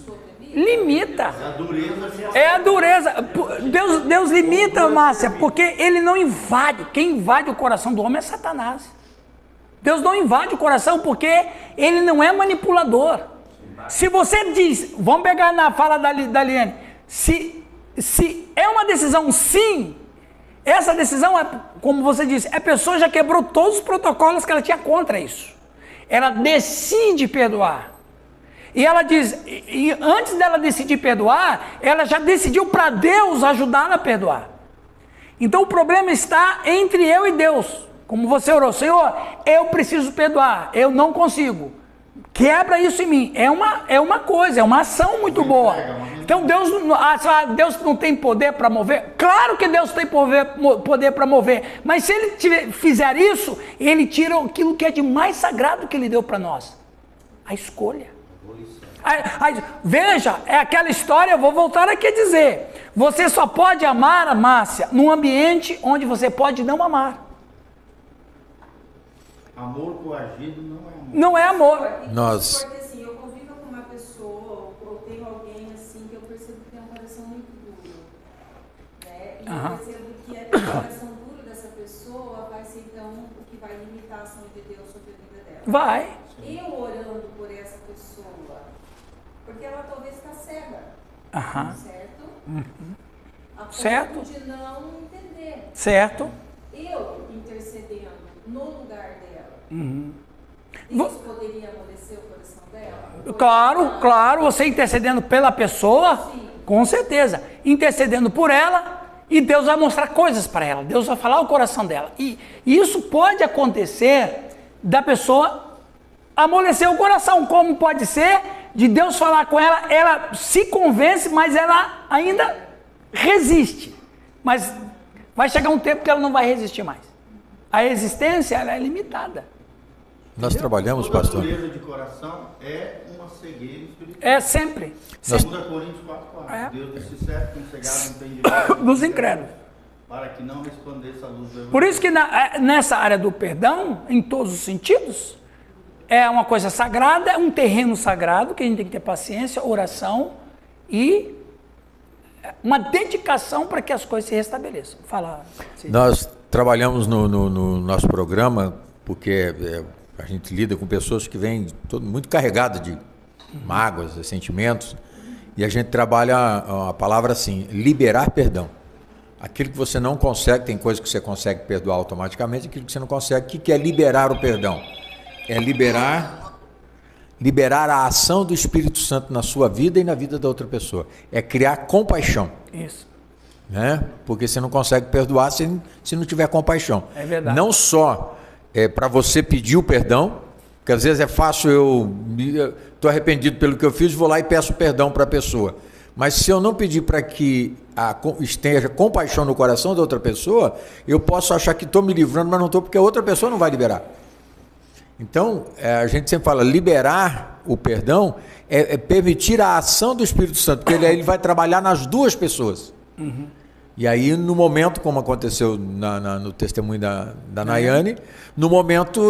Sobre a vida? Limita. A dureza. É a dureza. Deus limita, Márcia, porque ele não invade. Quem invade o coração do homem é Satanás. Deus não invade o coração porque ele não é manipulador. Se você diz, vamos pegar na fala da Liane, se é uma decisão sim, essa decisão é, como você disse, a pessoa já quebrou todos os protocolos que ela tinha contra isso. Ela decide perdoar. E ela diz, e antes dela decidir perdoar, ela já decidiu para Deus ajudá-la a perdoar. Então o problema está entre eu e Deus. Como você orou, Senhor, eu preciso perdoar, eu não consigo. Quebra isso em mim. É uma coisa, é uma ação muito boa. Então Deus não tem poder para mover? Claro que Deus tem poder para mover. Mas se ele fizer isso, ele tira aquilo que é de mais sagrado que ele deu para nós. A escolha. Veja, é aquela história, eu vou voltar aqui a dizer. Você só pode amar, Márcia, num ambiente onde você pode não amar. Amor coagido não é amor. Não é amor. Porque assim, eu convivo com uma pessoa, ou tenho alguém assim, que eu percebo que tem um coração muito duro. Né? E eu percebo que o coração duro dessa pessoa vai ser então o que vai limitar a ação de Deus sobre a vida dela. Vai. Eu orando por essa pessoa, porque ela talvez está cega. Certo? A ponto Certo. de não entender. Certo. Eu intercedendo no lugar dela. Deus poderia amolecer o coração dela? Claro, você intercedendo pela pessoa, sim, com certeza. Intercedendo por ela, e Deus vai mostrar coisas para ela. Deus vai falar o coração dela. E isso pode acontecer da pessoa amolecer o coração, como pode ser de Deus falar com ela, ela se convence, mas ela ainda resiste. Mas vai chegar um tempo que ela não vai resistir mais. A resistência, ela é limitada. Nós trabalhamos, pastor. A dureza de coração é uma cegueira espiritual. É sempre. 2 Coríntios 4:4. Deus disse certo, com cegado não tem direito. Dos incrédulos. Para que não resplandeça a luz do evangelho. Por isso que nessa área do perdão, em todos os sentidos, é uma coisa sagrada, é um terreno sagrado, que a gente tem que ter paciência, oração e uma dedicação para que as coisas se restabeleçam. Fala. Nós trabalhamos no nosso programa, porque a gente lida com pessoas que vêm muito carregadas de mágoas, de sentimentos, e a gente trabalha a palavra assim, liberar perdão. Aquilo que você não consegue, tem coisas que você consegue perdoar automaticamente, aquilo que você não consegue. O que é liberar o perdão? É liberar a ação do Espírito Santo na sua vida e na vida da outra pessoa. É criar compaixão. Isso. Né? Porque você não consegue perdoar se não tiver compaixão. É verdade. Não só para você pedir o perdão, porque às vezes é fácil, eu estou arrependido pelo que eu fiz, vou lá e peço perdão para a pessoa. Mas se eu não pedir para que esteja compaixão no coração da outra pessoa, eu posso achar que estou me livrando, mas não estou, porque a outra pessoa não vai liberar. Então, a gente sempre fala, liberar o perdão é permitir a ação do Espírito Santo, porque ele vai trabalhar nas duas pessoas. Uhum. E aí, no momento, como aconteceu no testemunho da Nayane, no momento,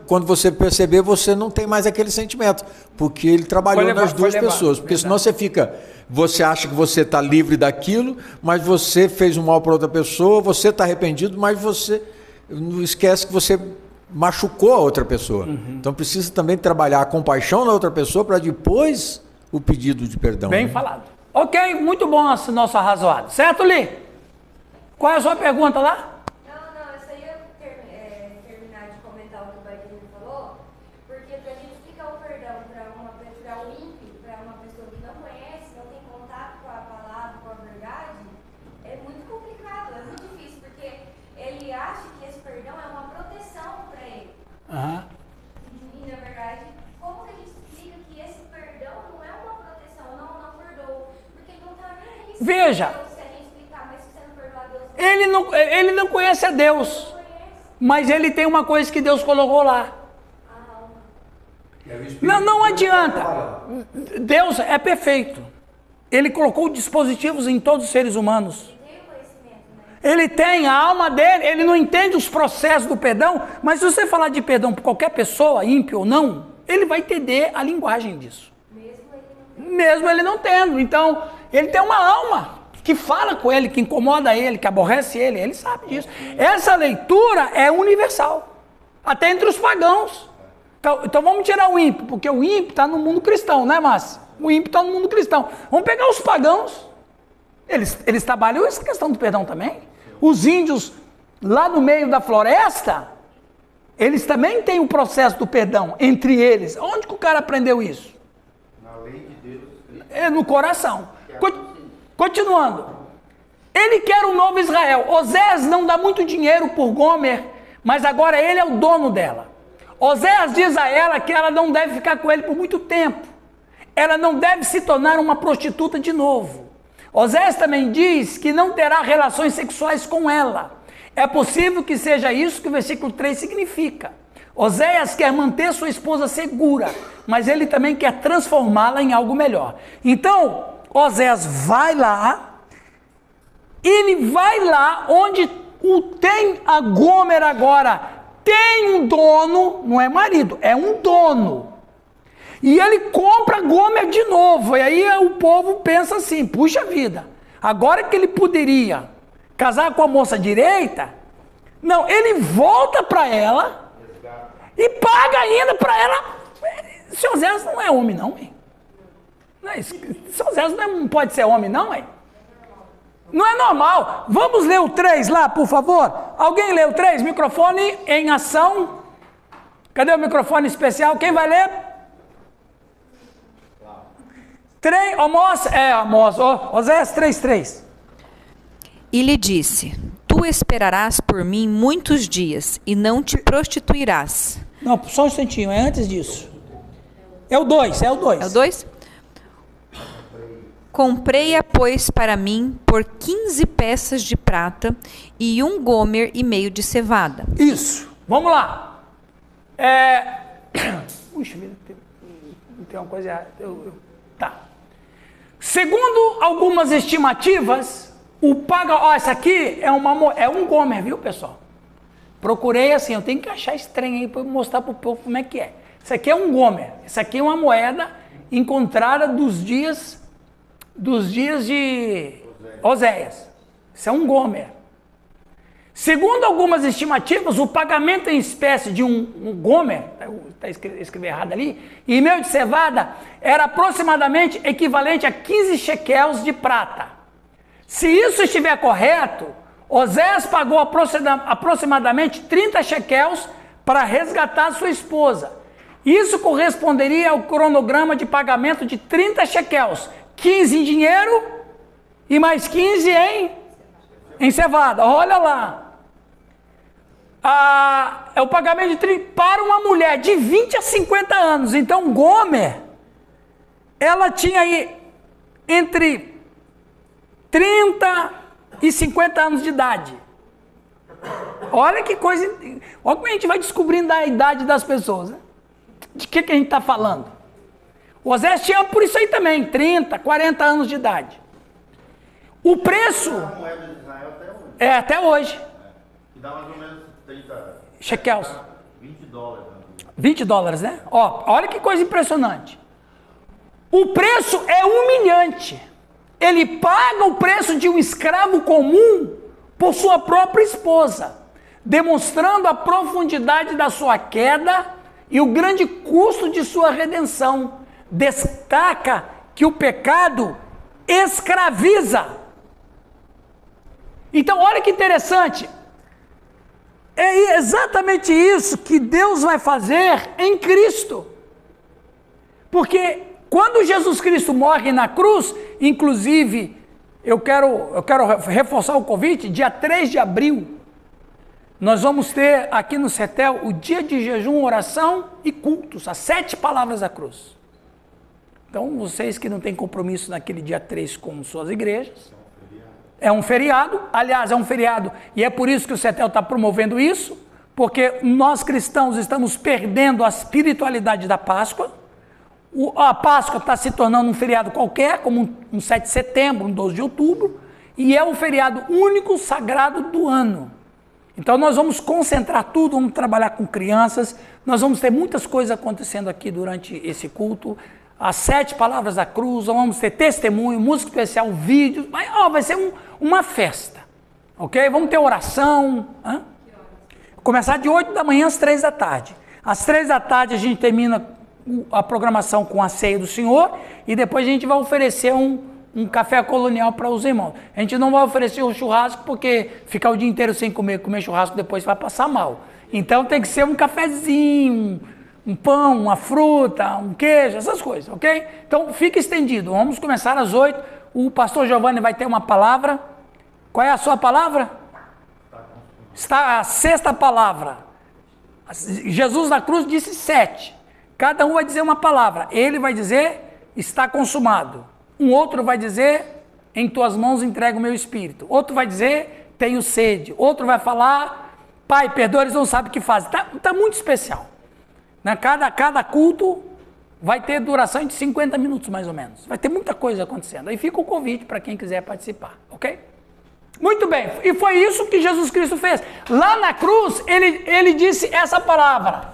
quando você perceber, você não tem mais aquele sentimento, porque ele trabalhou nas duas pessoas. Porque senão você acha que você está livre daquilo, mas você fez um mal para outra pessoa, você está arrependido, mas você não esquece que você machucou a outra pessoa. Uhum. Então precisa também trabalhar a compaixão na outra pessoa para depois o pedido de perdão. Bem falado. Ok, muito bom esse nosso arrazoado. Certo, Li? Qual é a sua pergunta lá? Não, eu só ia terminar de comentar o que o Baidinho falou, porque para a gente explicar o perdão para um ímpio, para uma pessoa que não conhece, não tem contato com a palavra, com a verdade, é muito complicado, é muito difícil, porque ele acha que esse perdão é uma proteção para ele. Uhum. Veja, ele não conhece a Deus, mas ele tem uma coisa que Deus colocou lá. Não adianta. Deus é perfeito. Ele colocou dispositivos em todos os seres humanos. Ele tem a alma dele, ele não entende os processos do perdão, mas se você falar de perdão para qualquer pessoa, ímpio ou não, ele vai entender a linguagem disso. Mesmo ele não tendo. Então, ele tem uma alma que fala com ele, que incomoda ele, que aborrece ele sabe disso. Essa leitura é universal, até entre os pagãos. Então vamos tirar o ímpio, porque o ímpio está no mundo cristão, né, Márcio? O ímpio está no mundo cristão. Vamos pegar os pagãos. Eles trabalham essa questão do perdão também. Os índios lá no meio da floresta, eles também têm o processo do perdão entre eles. Onde que o cara aprendeu isso? Na lei de Deus. É no coração. Continuando. Ele quer um novo Israel. Oséias não dá muito dinheiro por Gomer, mas agora ele é o dono dela. Oséias diz a ela que ela não deve ficar com ele por muito tempo. Ela não deve se tornar uma prostituta de novo. Oséias também diz que não terá relações sexuais com ela. É possível que seja isso que o versículo 3 significa. Oséias quer manter sua esposa segura, mas ele também quer transformá-la em algo melhor. Então, Oséias vai lá, ele vai lá onde tem a Gomer agora, tem um dono, não é marido, é um dono. E ele compra a Gomer de novo. E aí o povo pensa assim, puxa vida, agora que ele poderia casar com a moça direita, não, ele volta para ela e paga ainda para ela. Seu Zé não é homem não, hein? Seu Zé não pode ser homem não, hein? Não é normal. Vamos ler o 3 lá, por favor. Alguém lê o 3? Microfone em ação. Cadê o microfone especial? Quem vai ler? 3, Amós, Oséias 3:3. E lhe disse: Tu esperarás por mim muitos dias e não te prostituirás. Não, só um instantinho, é antes disso. É o 2. É o 2? Comprei-a, pois, para mim por 15 peças de prata e 1 gomer e meio de cevada. Isso, vamos lá. Puxa vida, tem uma coisa errada. Tá. Segundo algumas estimativas, essa aqui é um gomer, viu, pessoal? Procurei assim, eu tenho que achar esse trem aí para mostrar para o povo como é que é. Isso aqui é um gomer. Isso aqui é uma moeda encontrada dos dias de Oséias. Isso é um gomer. Segundo algumas estimativas, o pagamento em espécie de um gomer, está escrever errado ali, e meio de cevada, era aproximadamente equivalente a 15 shekels de prata. Se isso estiver correto, Oséias pagou aproximadamente 30 shekels para resgatar sua esposa. Isso corresponderia ao cronograma de pagamento de 30 shekels, 15 em dinheiro e mais 15 em cevada. Olha lá. É o pagamento de 30 para uma mulher de 20 a 50 anos. Então, Gomer, ela tinha aí entre 30 e 50 anos de idade. Olha que coisa. Olha como a gente vai descobrindo a idade das pessoas, né? De que a gente está falando? O Oséias tinha por isso aí também, 30, 40 anos de idade. O preço... A moeda de Israel até hoje. É, até hoje. Que dá mais ou menos 30... Shekels. 20 dólares. 20 dólares, né? Olha que coisa impressionante. O preço é humilhante. Ele paga o preço de um escravo comum por sua própria esposa, demonstrando a profundidade da sua queda e o grande custo de sua redenção. Destaca que o pecado escraviza. Então, olha que interessante. É exatamente isso que Deus vai fazer em Cristo. Porque quando Jesus Cristo morre na cruz, inclusive, eu quero reforçar o convite, dia 3 de abril, nós vamos ter aqui no CETEL o dia de jejum, oração e cultos, as 7 palavras da cruz. Então, vocês que não têm compromisso naquele dia 3 com suas igrejas, é um feriado, aliás, é um feriado, e é por isso que o CETEL está promovendo isso, porque nós cristãos estamos perdendo a espiritualidade da Páscoa. A Páscoa está se tornando um feriado qualquer, como um 7 de setembro, um 12 de outubro, e é o feriado único sagrado do ano. Então nós vamos concentrar tudo, vamos trabalhar com crianças, nós vamos ter muitas coisas acontecendo aqui durante esse culto, as 7 palavras da cruz, vamos ter testemunho, música especial, vídeos, vai ser uma festa, ok? Vamos ter oração, começar de 8 da manhã às 3 da tarde. Às 3 da tarde a gente termina a programação com a ceia do Senhor e depois a gente vai oferecer um café colonial para os irmãos. A gente não vai oferecer o churrasco porque ficar o dia inteiro sem comer churrasco depois vai passar mal. Então tem que ser um cafezinho, um pão, uma fruta, um queijo, essas coisas, ok? Então fica estendido. Vamos começar às 8. O pastor Giovanni vai ter uma palavra. Qual é a sua palavra? Está a 6ª palavra. Jesus na cruz disse 7. Cada um vai dizer uma palavra. Ele vai dizer, está consumado. Um outro vai dizer, em tuas mãos entrego o meu espírito. Outro vai dizer, tenho sede. Outro vai falar, Pai, perdoa, eles não sabem o que fazem. Está muito especial. Cada culto vai ter duração de 50 minutos, mais ou menos. Vai ter muita coisa acontecendo. Aí fica o convite para quem quiser participar, ok? Muito bem, e foi isso que Jesus Cristo fez. Lá na cruz, ele disse essa palavra,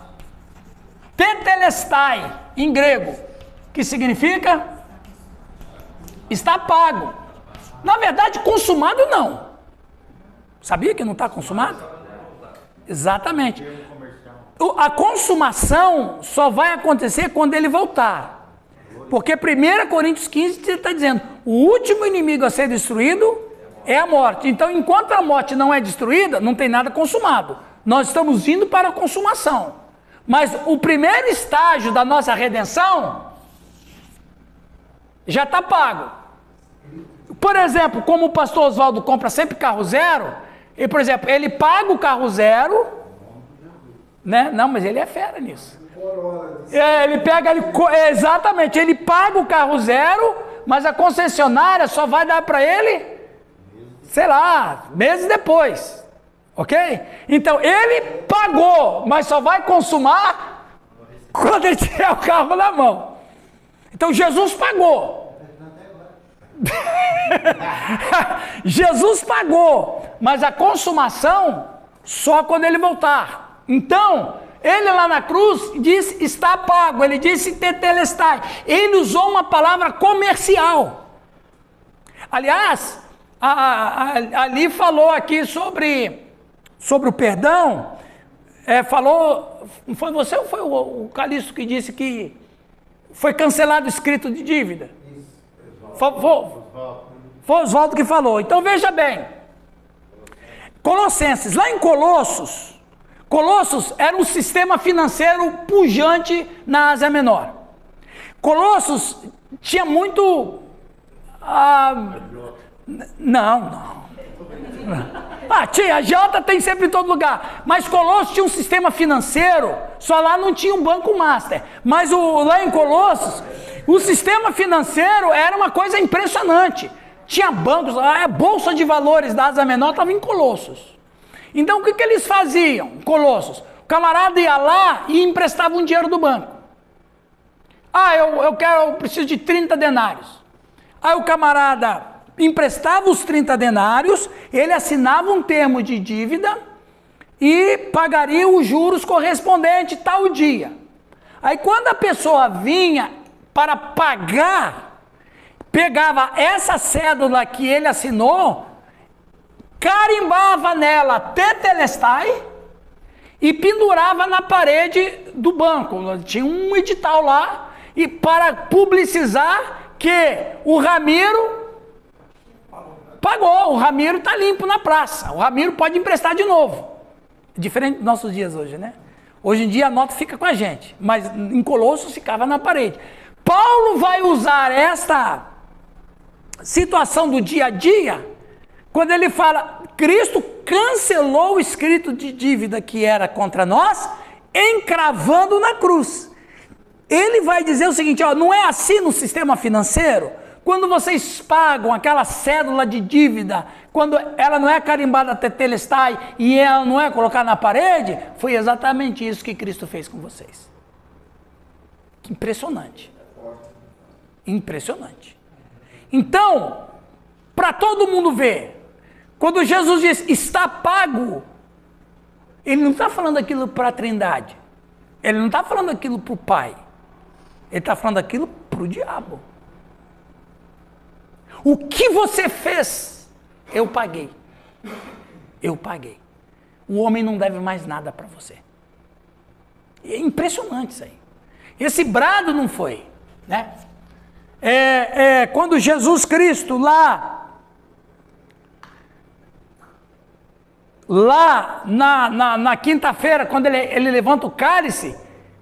tetelestai, em grego, que significa está pago. Na verdade, consumado não. Sabia que não está consumado? Exatamente. A consumação só vai acontecer quando ele voltar. Porque 1 Coríntios 15 está dizendo, o último inimigo a ser destruído é a morte. Então, enquanto a morte não é destruída, não tem nada consumado. Nós estamos indo para a consumação. Mas o primeiro estágio da nossa redenção já está pago. Por exemplo, como o pastor Oswaldo compra sempre carro zero, e, por exemplo, ele paga o carro zero, né? Não, mas ele é fera nisso. Exatamente, ele paga o carro zero, mas a concessionária só vai dar para ele, sei lá, meses depois, ok? Então, ele pagou, mas só vai consumar quando ele tiver o carro na mão. Então, Jesus pagou. Jesus pagou, mas a consumação só quando ele voltar. Então, ele lá na cruz disse, está pago, ele disse tetelestai, ele usou uma palavra comercial. Aliás, ali falou aqui sobre o perdão, falou, foi você ou foi o Calixto que disse que foi cancelado o escrito de dívida? Foi Oswaldo que falou. Então veja bem, Colossenses, lá em Colossos era um sistema financeiro pujante na Ásia Menor. Colossos tinha muito... Não. A Jota tem sempre em todo lugar. Mas Colossos tinha um sistema financeiro, só lá não tinha um banco master. Mas lá em Colossos, o sistema financeiro era uma coisa impressionante. Tinha bancos, a Bolsa de Valores da Ásia Menor estava em Colossos. Então o que eles faziam, Colossos? O camarada ia lá e emprestava um dinheiro do banco. Eu preciso de 30 denários. Aí o camarada emprestava os 30 denários, ele assinava um termo de dívida e pagaria os juros correspondentes tal dia. Aí quando a pessoa vinha para pagar, pegava essa cédula que ele assinou, carimbava nela tetelestai e pendurava na parede do banco. Tinha um edital lá, e para publicizar que o Ramiro pagou, o Ramiro está limpo na praça, o Ramiro pode emprestar de novo. Diferente dos nossos dias hoje, né? Hoje em dia a nota fica com a gente, mas em Colossos ficava na parede. Paulo vai usar esta situação do dia a dia, quando ele fala, Cristo cancelou o escrito de dívida que era contra nós, encravando na cruz. Ele vai dizer o seguinte, ó, não é assim no sistema financeiro? Quando vocês pagam aquela cédula de dívida, quando ela não é carimbada tetelestai e ela não é colocada na parede, foi exatamente isso que Cristo fez com vocês. Impressionante. Impressionante. Então, para todo mundo ver, quando Jesus diz, está pago, ele não está falando aquilo para a Trindade. Ele não está falando aquilo para o Pai. Ele está falando aquilo para o diabo. O que você fez, eu paguei. Eu paguei. O homem não deve mais nada para você. É impressionante isso aí. Esse brado não foi, né? Quando Jesus Cristo lá na quinta-feira, quando ele levanta o cálice,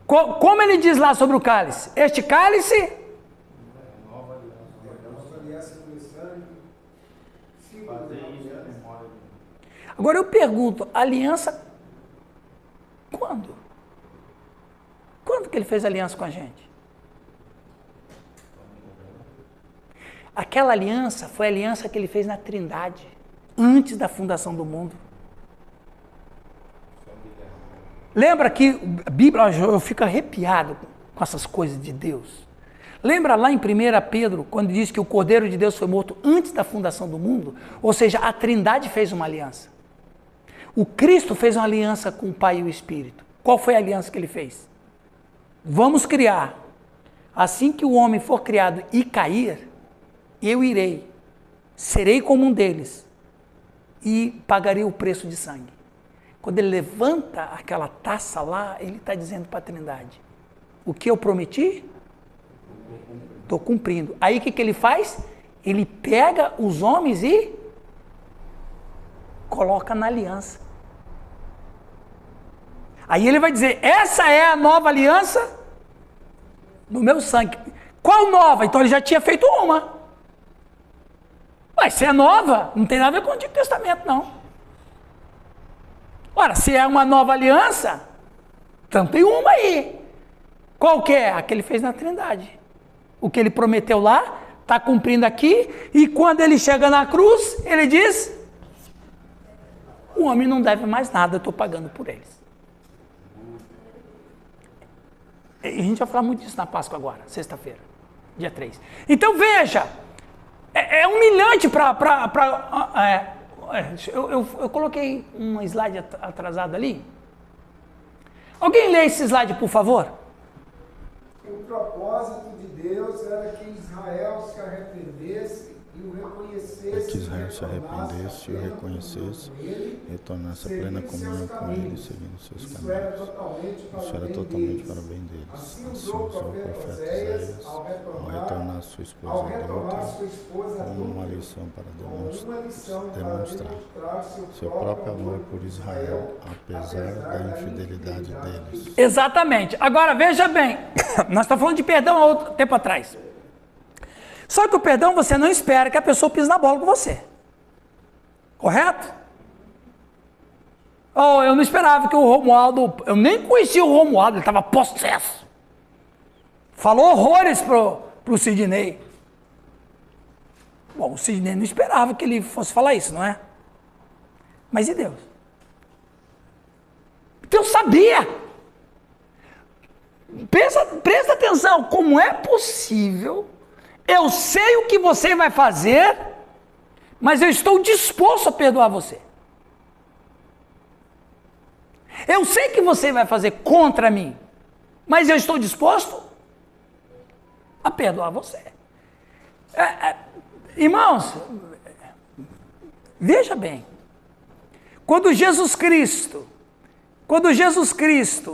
como ele diz lá sobre o cálice? Este cálice... Agora eu pergunto, aliança quando? Quando que ele fez aliança com a gente? Aquela aliança foi a aliança que ele fez na Trindade, antes da fundação do mundo. Lembra que a Bíblia, eu fico arrepiado com essas coisas de Deus. Lembra lá em 1 Pedro, quando diz que o Cordeiro de Deus foi morto antes da fundação do mundo? Ou seja, a Trindade fez uma aliança. O Cristo fez uma aliança com o Pai e o Espírito. Qual foi a aliança que ele fez? Vamos criar. Assim que o homem for criado e cair, eu irei, serei como um deles e pagarei o preço de sangue. Quando ele levanta aquela taça lá, ele está dizendo para a Trindade, o que eu prometi, estou cumprindo. Aí o que ele faz? Ele pega os homens e coloca na aliança. Aí ele vai dizer, essa é a nova aliança do meu sangue. Qual nova? Então ele já tinha feito uma. Mas se é nova, não tem nada a ver com o Antigo Testamento, não. Ora, se é uma nova aliança, então tem uma aí. Qual que é? A que ele fez na Trindade. O que ele prometeu lá, está cumprindo aqui, e quando ele chega na cruz, ele diz, o homem não deve mais nada, eu estou pagando por eles. E a gente vai falar muito disso na Páscoa agora, sexta-feira, dia 3. Então veja, é humilhante eu coloquei um slide atrasado ali. Alguém lê esse slide, por favor? O propósito de Deus era que Israel se arrependesse e o reconhecesse. Que Israel se arrependesse e o reconhecesse e tornasse a plena comunhão com ele, seguindo seus caminhos. Isso era totalmente para o bem deles. Assim usou o profeta Isaías ao retornar sua esposa adulta como uma lição para demonstrar seu próprio amor por Israel, apesar da infidelidade deles. Exatamente. Agora veja bem, nós estamos falando de perdão há outro tempo atrás. Só que o perdão você não espera que a pessoa pise na bola com você. Correto? Oh, eu não esperava que o Romualdo... Eu nem conhecia o Romualdo, ele estava possesso. Falou horrores pro Sidney. Bom, o Sidney não esperava que ele fosse falar isso, não é? Mas e Deus? Deus sabia. Presta atenção, como é possível... Eu sei o que você vai fazer, mas eu estou disposto a perdoar você. Eu sei que você vai fazer contra mim, mas eu estou disposto a perdoar você. Irmãos, veja bem, quando Jesus Cristo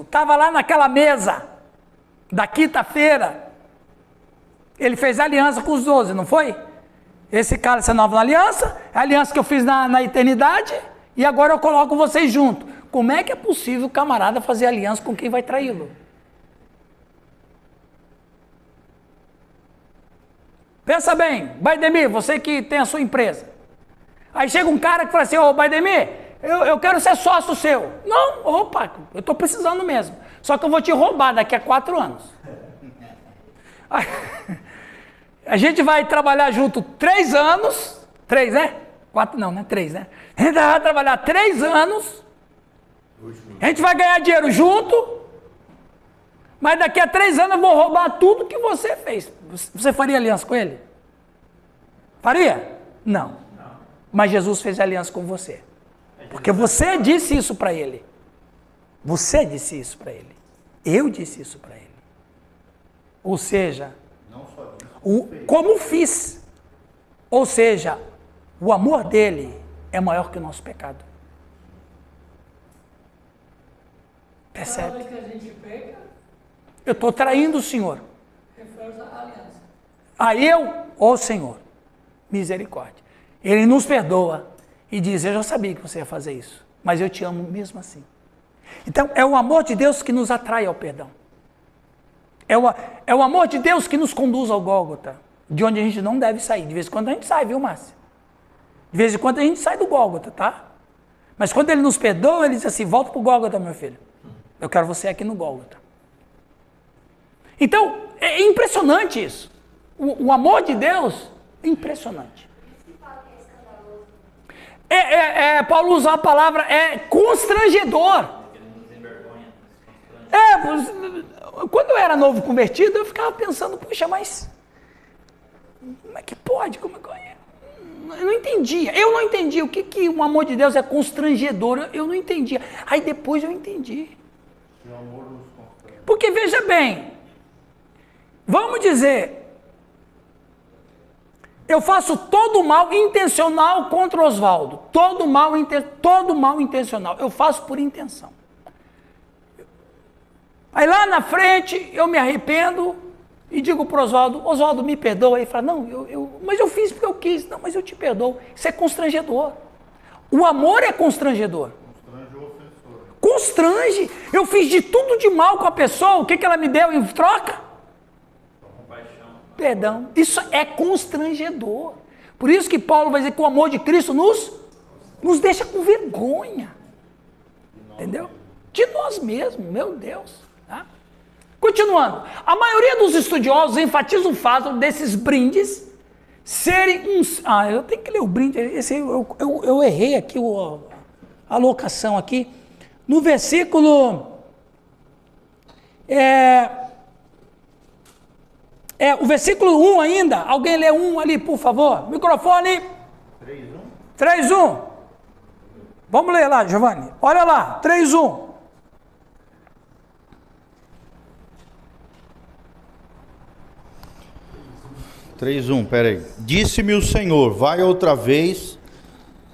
estava lá naquela mesa da quinta-feira, ele fez aliança com os 12, não foi? Esse cálice é nova aliança, é a aliança que eu fiz na eternidade, e agora eu coloco vocês junto. Como é que é possível o camarada fazer aliança com quem vai traí-lo? Pensa bem, Baidemir, você que tem a sua empresa. Aí chega um cara que fala assim, ô Baidemir, eu quero ser sócio seu. Não, opa, eu estou precisando mesmo. Só que eu vou te roubar daqui a 4 anos. A gente vai trabalhar junto 3 anos. 3, né? 4 não, né? 3, né? A gente vai trabalhar 3 anos. A gente vai ganhar dinheiro junto. Mas daqui a 3 anos eu vou roubar tudo que você fez. Você faria aliança com ele? Faria? Não. Mas Jesus fez aliança com você. Porque você disse isso para ele. Você disse isso para ele. Eu disse isso para ele. Ou seja, como fiz. Ou seja, o amor dele é maior que o nosso pecado. Percebe? Cada vez que a gente peca, eu estou traindo o Senhor. reforça a aliança. Aí ó Senhor, misericórdia. Ele nos perdoa e diz, eu já sabia que você ia fazer isso, mas eu te amo mesmo assim. Então, é o amor de Deus que nos atrai ao perdão. É o amor de Deus que nos conduz ao Gólgota, de onde a gente não deve sair. De vez em quando a gente sai, viu, Márcia? De vez em quando a gente sai do Gólgota, tá? Mas quando ele nos perdoa, ele diz assim, volta para o Gólgota, meu filho. Eu quero você aqui no Gólgota. Então, é impressionante isso. O amor de Deus é impressionante. Paulo usa a palavra constrangedor. Quando eu era novo convertido, eu ficava pensando, puxa, mas como é que pode? Eu não entendia. Eu não entendia o que o amor de Deus é constrangedor. Eu não entendia. Aí depois eu entendi. Porque veja bem, vamos dizer, eu faço todo mal intencional contra o Oswaldo. Todo mal intencional. Eu faço por intenção. Aí lá na frente eu me arrependo e digo para o Oswaldo, Oswaldo, me perdoa. Ele fala, não, mas eu fiz porque eu quis. Não, mas eu te perdoo. Isso é constrangedor. O amor é constrangedor. Constrange. Eu fiz de tudo de mal com a pessoa. O que ela me deu em troca? Perdão. Isso é constrangedor. Por isso que Paulo vai dizer que o amor de Cristo nos deixa com vergonha. Entendeu? De nós mesmos, meu Deus. Tá? Continuando. A maioria dos estudiosos enfatiza o fato desses brindes serem uns... eu tenho que ler o brinde. Eu errei aqui a locação aqui. No versículo... o versículo 1 ainda. Alguém lê 1 ali, por favor. Microfone. 3:1. Vamos ler lá, Giovanni. Olha lá, 3:1. Peraí. Disse-me o Senhor, vai outra vez,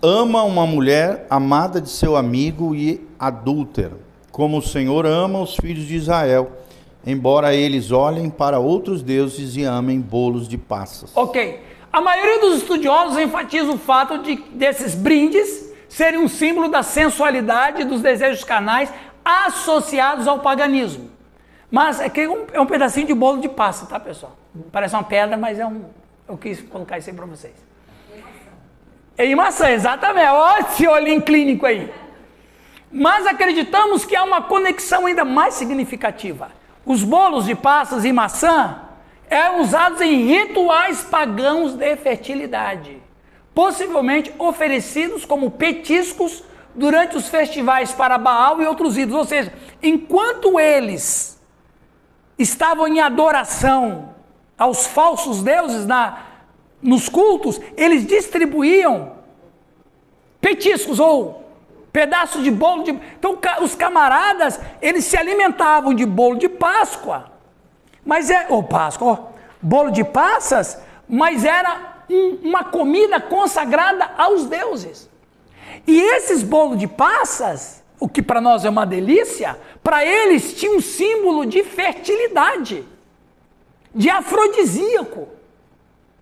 ama uma mulher amada de seu amigo e adúltera, como o Senhor ama os filhos de Israel, embora eles olhem para outros deuses e amem bolos de passas. Ok. A maioria dos estudiosos enfatiza o fato desses brindes serem um símbolo da sensualidade e dos desejos carnais associados ao paganismo. Mas é um pedacinho de bolo de passa, tá, pessoal? Parece uma pedra, mas eu quis colocar isso aí para vocês. É maçã, exatamente. Olha esse olhinho clínico aí. Mas acreditamos que há uma conexão ainda mais significativa. Os bolos de passas e maçã eram usados em rituais pagãos de fertilidade, possivelmente oferecidos como petiscos durante os festivais para Baal e outros ídolos. Ou seja, enquanto eles estavam em adoração aos falsos deuses nos cultos, eles distribuíam petiscos ou pedaços de bolo de... Então os camaradas, eles se alimentavam de bolo de Páscoa, mas bolo de passas, mas era uma comida consagrada aos deuses. E esses bolos de passas, o que para nós é uma delícia, para eles tinha um símbolo de fertilidade, de afrodisíaco,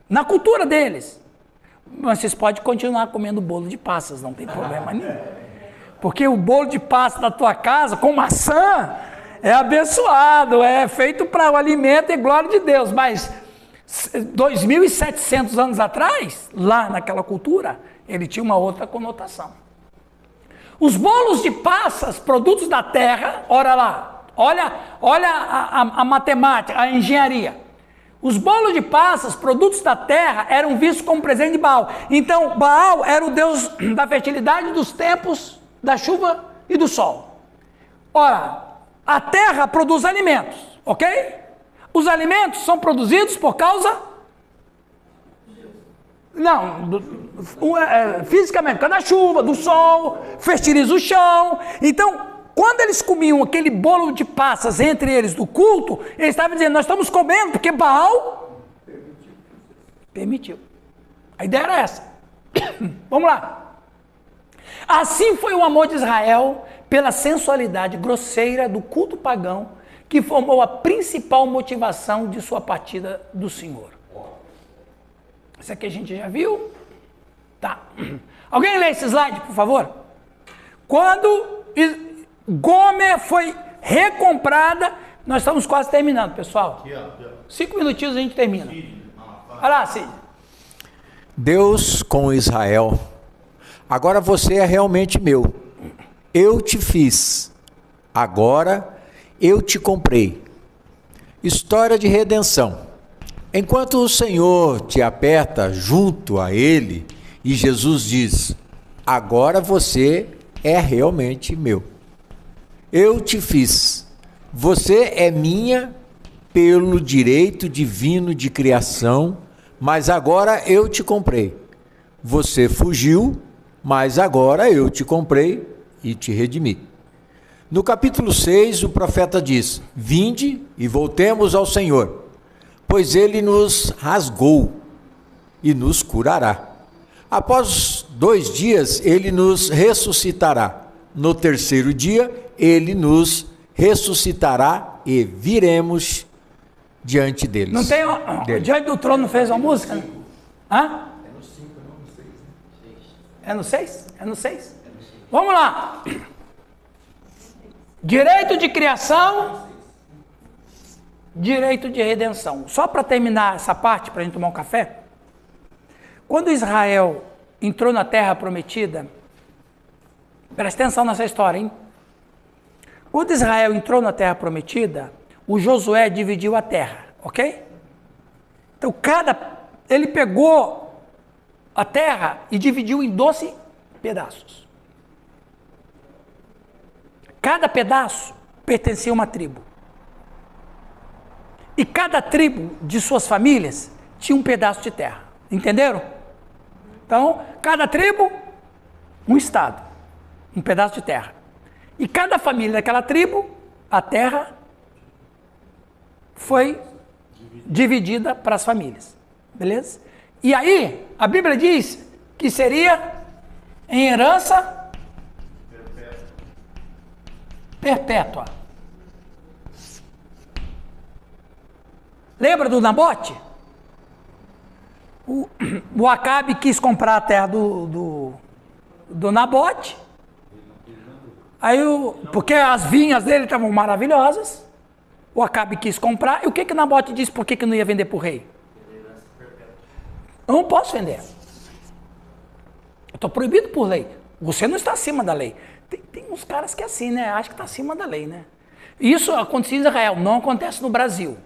na cultura deles. Mas vocês podem continuar comendo bolo de passas, não tem problema nenhum. Porque o bolo de passa da tua casa, com maçã, é abençoado, é feito para o alimento e glória de Deus. Mas 2.700 anos atrás, lá naquela cultura, ele tinha uma outra conotação. Os bolos de passas, produtos da terra, olha lá, olha a matemática, a engenharia. Os bolos de passas, produtos da terra, eram vistos como presente de Baal. Então, Baal era o deus da fertilidade, dos tempos, da chuva e do sol. Ora, a terra produz alimentos, ok? Os alimentos são produzidos por causa... Não, fisicamente, por causa da chuva, do sol, fertiliza o chão. Então, quando eles comiam aquele bolo de passas entre eles do culto, eles estavam dizendo, nós estamos comendo porque Baal permitiu. A ideia era essa. Vamos lá. Assim foi o amor de Israel pela sensualidade grosseira do culto pagão, que formou a principal motivação de sua partida do Senhor. Isso aqui a gente já viu? Tá. Alguém lê esse slide, por favor? Quando Gomer foi recomprada, nós estamos quase terminando, pessoal. 5 minutinhos a gente termina. Olha lá, Cid. Deus com Israel. Agora você é realmente meu. Eu te fiz. Agora eu te comprei. História de redenção. Enquanto o Senhor te aperta junto a Ele, e Jesus diz, agora você é realmente meu. Eu te fiz. Você é minha pelo direito divino de criação, mas agora eu te comprei. Você fugiu, mas agora eu te comprei e te redimi. No capítulo 6, o profeta diz, vinde e voltemos ao Senhor, pois ele nos rasgou e nos curará. Após 2 dias, ele nos ressuscitará. No 3º dia, ele nos ressuscitará e viremos diante deles. Não tem, diante do trono fez uma música? Hã? É no 5, não no 6, né? É no 6? É no 6? Vamos lá. Direito de criação, direito de redenção. Só para terminar essa parte, para a gente tomar um café. Quando Israel entrou na terra prometida, presta atenção nessa história, hein? Quando Israel entrou na terra prometida, o Josué dividiu a terra, ok? Então, ele pegou a terra e dividiu em 12 pedaços. Cada pedaço pertencia a uma tribo. E cada tribo de suas famílias tinha um pedaço de terra. Entenderam? Então, cada tribo, um estado, um pedaço de terra. E cada família daquela tribo, a terra foi dividida para as famílias. Beleza? E aí, a Bíblia diz que seria em herança perpétua. Lembra do Nabote? O Acabe quis comprar a terra do Nabote. Aí porque as vinhas dele estavam maravilhosas. O Acabe quis comprar. E o que o Nabote disse? Por que não ia vender para o rei? Eu não posso vender. Eu estou proibido por lei. Você não está acima da lei. Tem uns caras que é assim, né? Acho que está acima da lei, né? Isso acontece em Israel, não acontece no Brasil.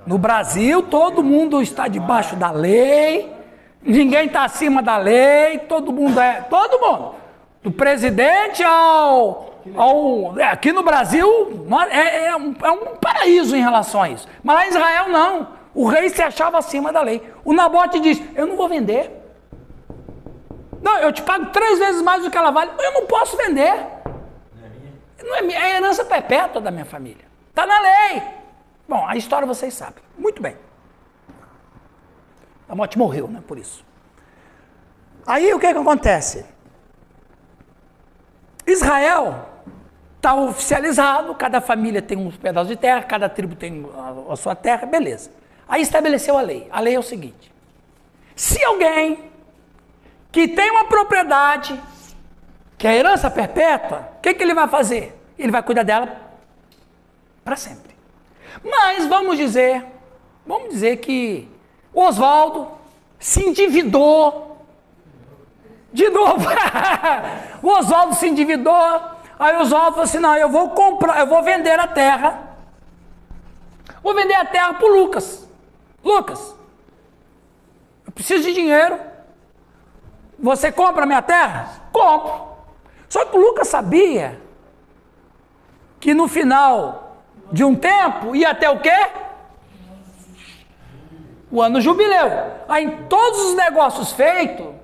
No Brasil, todo mundo está debaixo da lei, ninguém está acima da lei, todo mundo. Do presidente aqui no Brasil, é um paraíso em relação a isso. Mas lá em Israel, não. O rei se achava acima da lei. O Nabote diz, eu não vou vender. Não, eu te pago 3 vezes mais do que ela vale. Eu não posso vender. Não é minha, é herança perpétua da minha família. Está na lei. Bom, a história vocês sabem. Muito bem. Nabote morreu, né? Por isso. Aí o que acontece? Israel está oficializado, cada família tem um pedaço de terra, cada tribo tem a sua terra, beleza. Aí estabeleceu a lei. A lei é o seguinte: se alguém que tem uma propriedade, que é herança perpétua, o que ele vai fazer? Ele vai cuidar dela para sempre. Mas vamos dizer que o Oswaldo se endividou. De novo, o Oswaldo se endividou. Aí o Oswaldo falou assim: não, eu vou vender a terra. Vou vender a terra para o Lucas. Lucas, eu preciso de dinheiro. Você compra a minha terra? Compro. Só que o Lucas sabia que no final de um tempo ia ter o quê? O ano jubileu. Aí em todos os negócios feitos,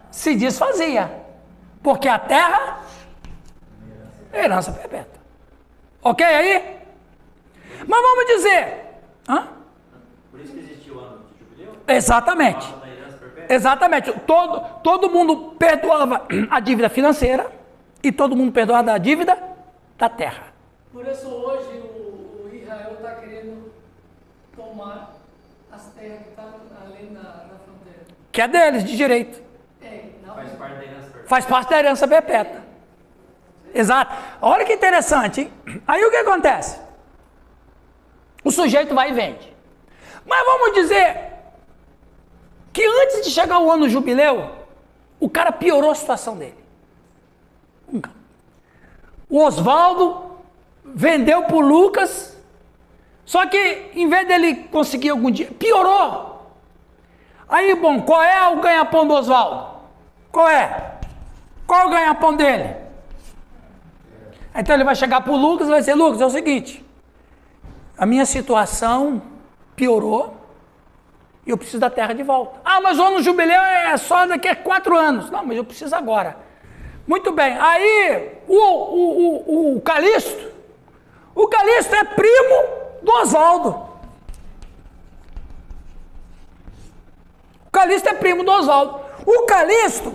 se desfazia. Porque a terra é herança perpétua. Ok aí? Mas vamos dizer... Hã? Por isso que existiu o ano de jubileu? Exatamente. Exatamente. Todo mundo perdoava a dívida financeira e todo mundo perdoava a dívida da terra. Por isso hoje o Israel está querendo tomar as terras que estão ali na fronteira. Que é deles, de direito. Faz parte da herança perpétua. Faz parte da herança perpétua. Exato. Olha que interessante, hein? Aí o que acontece? O sujeito vai e vende. Mas vamos dizer que antes de chegar o ano jubileu, o cara piorou a situação dele. O Oswaldo vendeu para o Lucas, só que em vez dele conseguir algum dia, piorou. Aí, bom, qual é o ganha-pão do Oswaldo? Qual é? Qual é o ganha-pão dele? Então ele vai chegar para o Lucas e vai dizer, Lucas, é o seguinte, a minha situação piorou e eu preciso da terra de volta. Ah, mas o ano jubileu é só daqui a 4 anos. Não, mas eu preciso agora. Muito bem. Aí o Calixto é primo do Oswaldo. O Calixto é primo do Oswaldo. O Calixto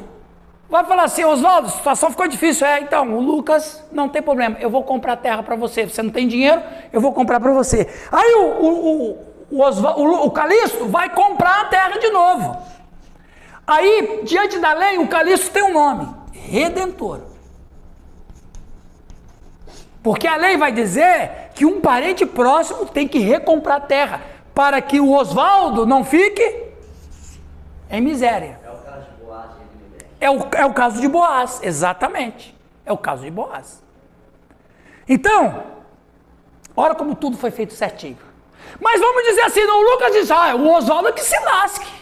vai falar assim, Oswaldo, a situação ficou difícil. Então, o Lucas, não tem problema, eu vou comprar terra para você. Você não tem dinheiro, eu vou comprar para você. Aí o Calixto vai comprar a terra de novo. Aí, diante da lei, o Calixto tem um nome, Redentor. Porque a lei vai dizer que um parente próximo tem que recomprar a terra, para que o Oswaldo não fique em miséria. É o caso de Boaz, exatamente. É o caso de Boaz. Então, olha como tudo foi feito certinho. Mas vamos dizer assim, não, o Lucas diz, o Oswaldo é que se lasque.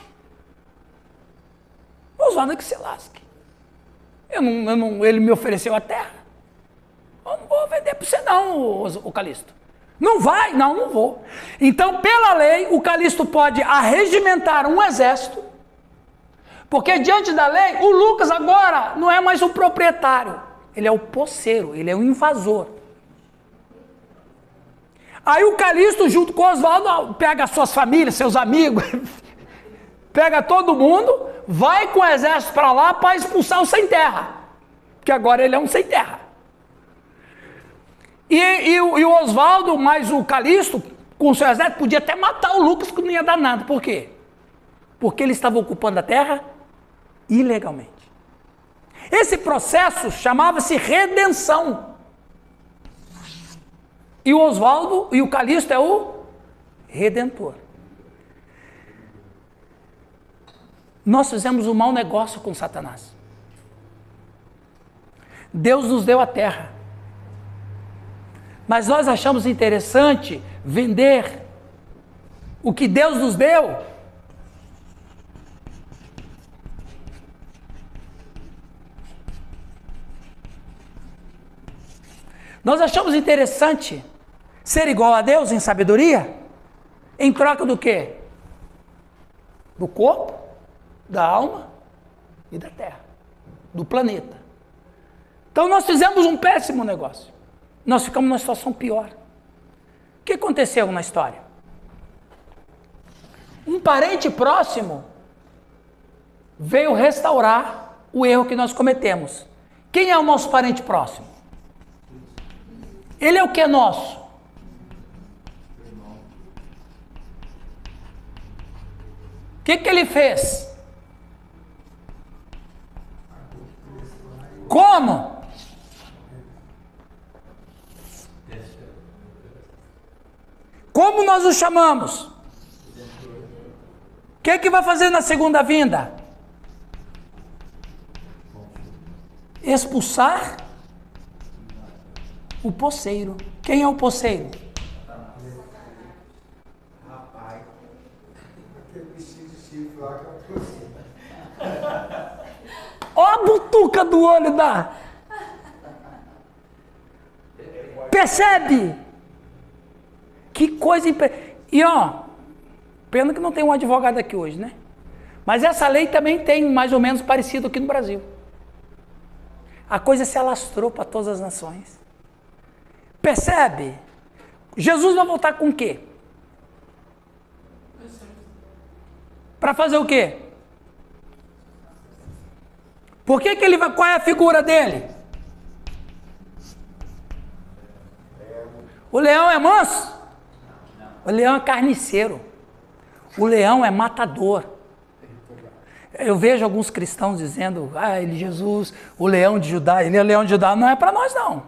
O Oswaldo é que se lasque. Ele me ofereceu a terra. Eu não vou vender para você não, o Calixto. Não vai? Não, não vou. Então, pela lei, o Calixto pode arregimentar um exército, porque diante da lei, o Lucas agora não é mais o proprietário, ele é o posseiro, ele é o invasor. Aí o Calixto, junto com o Oswaldo, pega as suas famílias, seus amigos, pega todo mundo, vai com o exército para lá para expulsar o sem terra, porque agora ele é um sem terra. E o Oswaldo, mais o Calixto, com o seu exército, podia até matar o Lucas, que não ia dar nada. Por quê? Porque ele estava ocupando a terra ilegalmente. Esse processo chamava-se redenção. E o Oswaldo e o Calixto é o redentor. Nós fizemos um mau negócio com Satanás. Deus nos deu a terra. Mas nós achamos interessante vender o que Deus nos deu. Nós achamos interessante ser igual a Deus em sabedoria, em troca do quê? Do corpo, da alma e da terra, do planeta. Então nós fizemos um péssimo negócio. Nós ficamos numa situação pior. O que aconteceu na história? Um parente próximo veio restaurar o erro que nós cometemos. Quem é o nosso parente próximo? Ele é o que é nosso? O que ele fez? Como? Como nós o chamamos? O que vai fazer na segunda vinda? Expulsar o posseiro. Quem é o posseiro? chifre lá que eu trouxe. Ó a butuca do olho da... Percebe? Que coisa... E ó, pena que não tem um advogado aqui hoje, né? Mas essa lei também tem mais ou menos parecido aqui no Brasil. A coisa se alastrou para todas as nações. Percebe? Jesus vai voltar com o quê? Para fazer o quê? Por que ele vai... Qual é a figura dele? O leão é manso? O leão é carniceiro. O leão é matador. Eu vejo alguns cristãos dizendo, ele Jesus, o leão de Judá, ele é o leão de Judá, não é para nós não.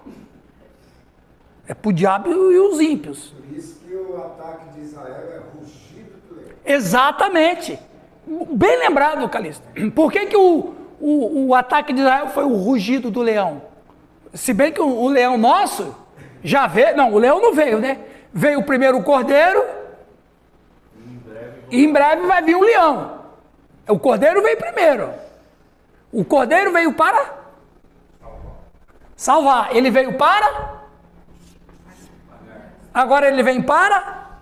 É para o diabo e os ímpios. Por isso que o ataque de Israel é rugido do leão. Exatamente. Bem lembrado, Calixto. Por que o ataque de Israel foi o rugido do leão? Se bem que o leão nosso já veio, não, o leão não veio, né? Veio primeiro o cordeiro e em breve vai vir um leão. O cordeiro veio primeiro. O cordeiro veio para salvar. Ele veio para... Agora ele vem para...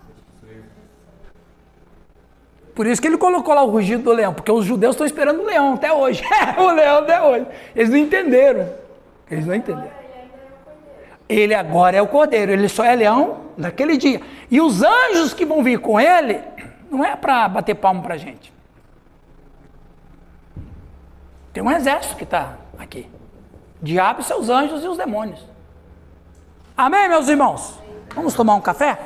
Por isso que ele colocou lá o rugido do leão, porque os judeus estão esperando o leão até hoje. O leão até hoje. Eles não entenderam. Eles não entenderam. Ele agora é o cordeiro, ele só é leão naquele dia. E os anjos que vão vir com ele, não é para bater palmo para a gente. Tem um exército que está aqui. Diabo e seus anjos e os demônios. Amém, meus irmãos? Vamos tomar um café?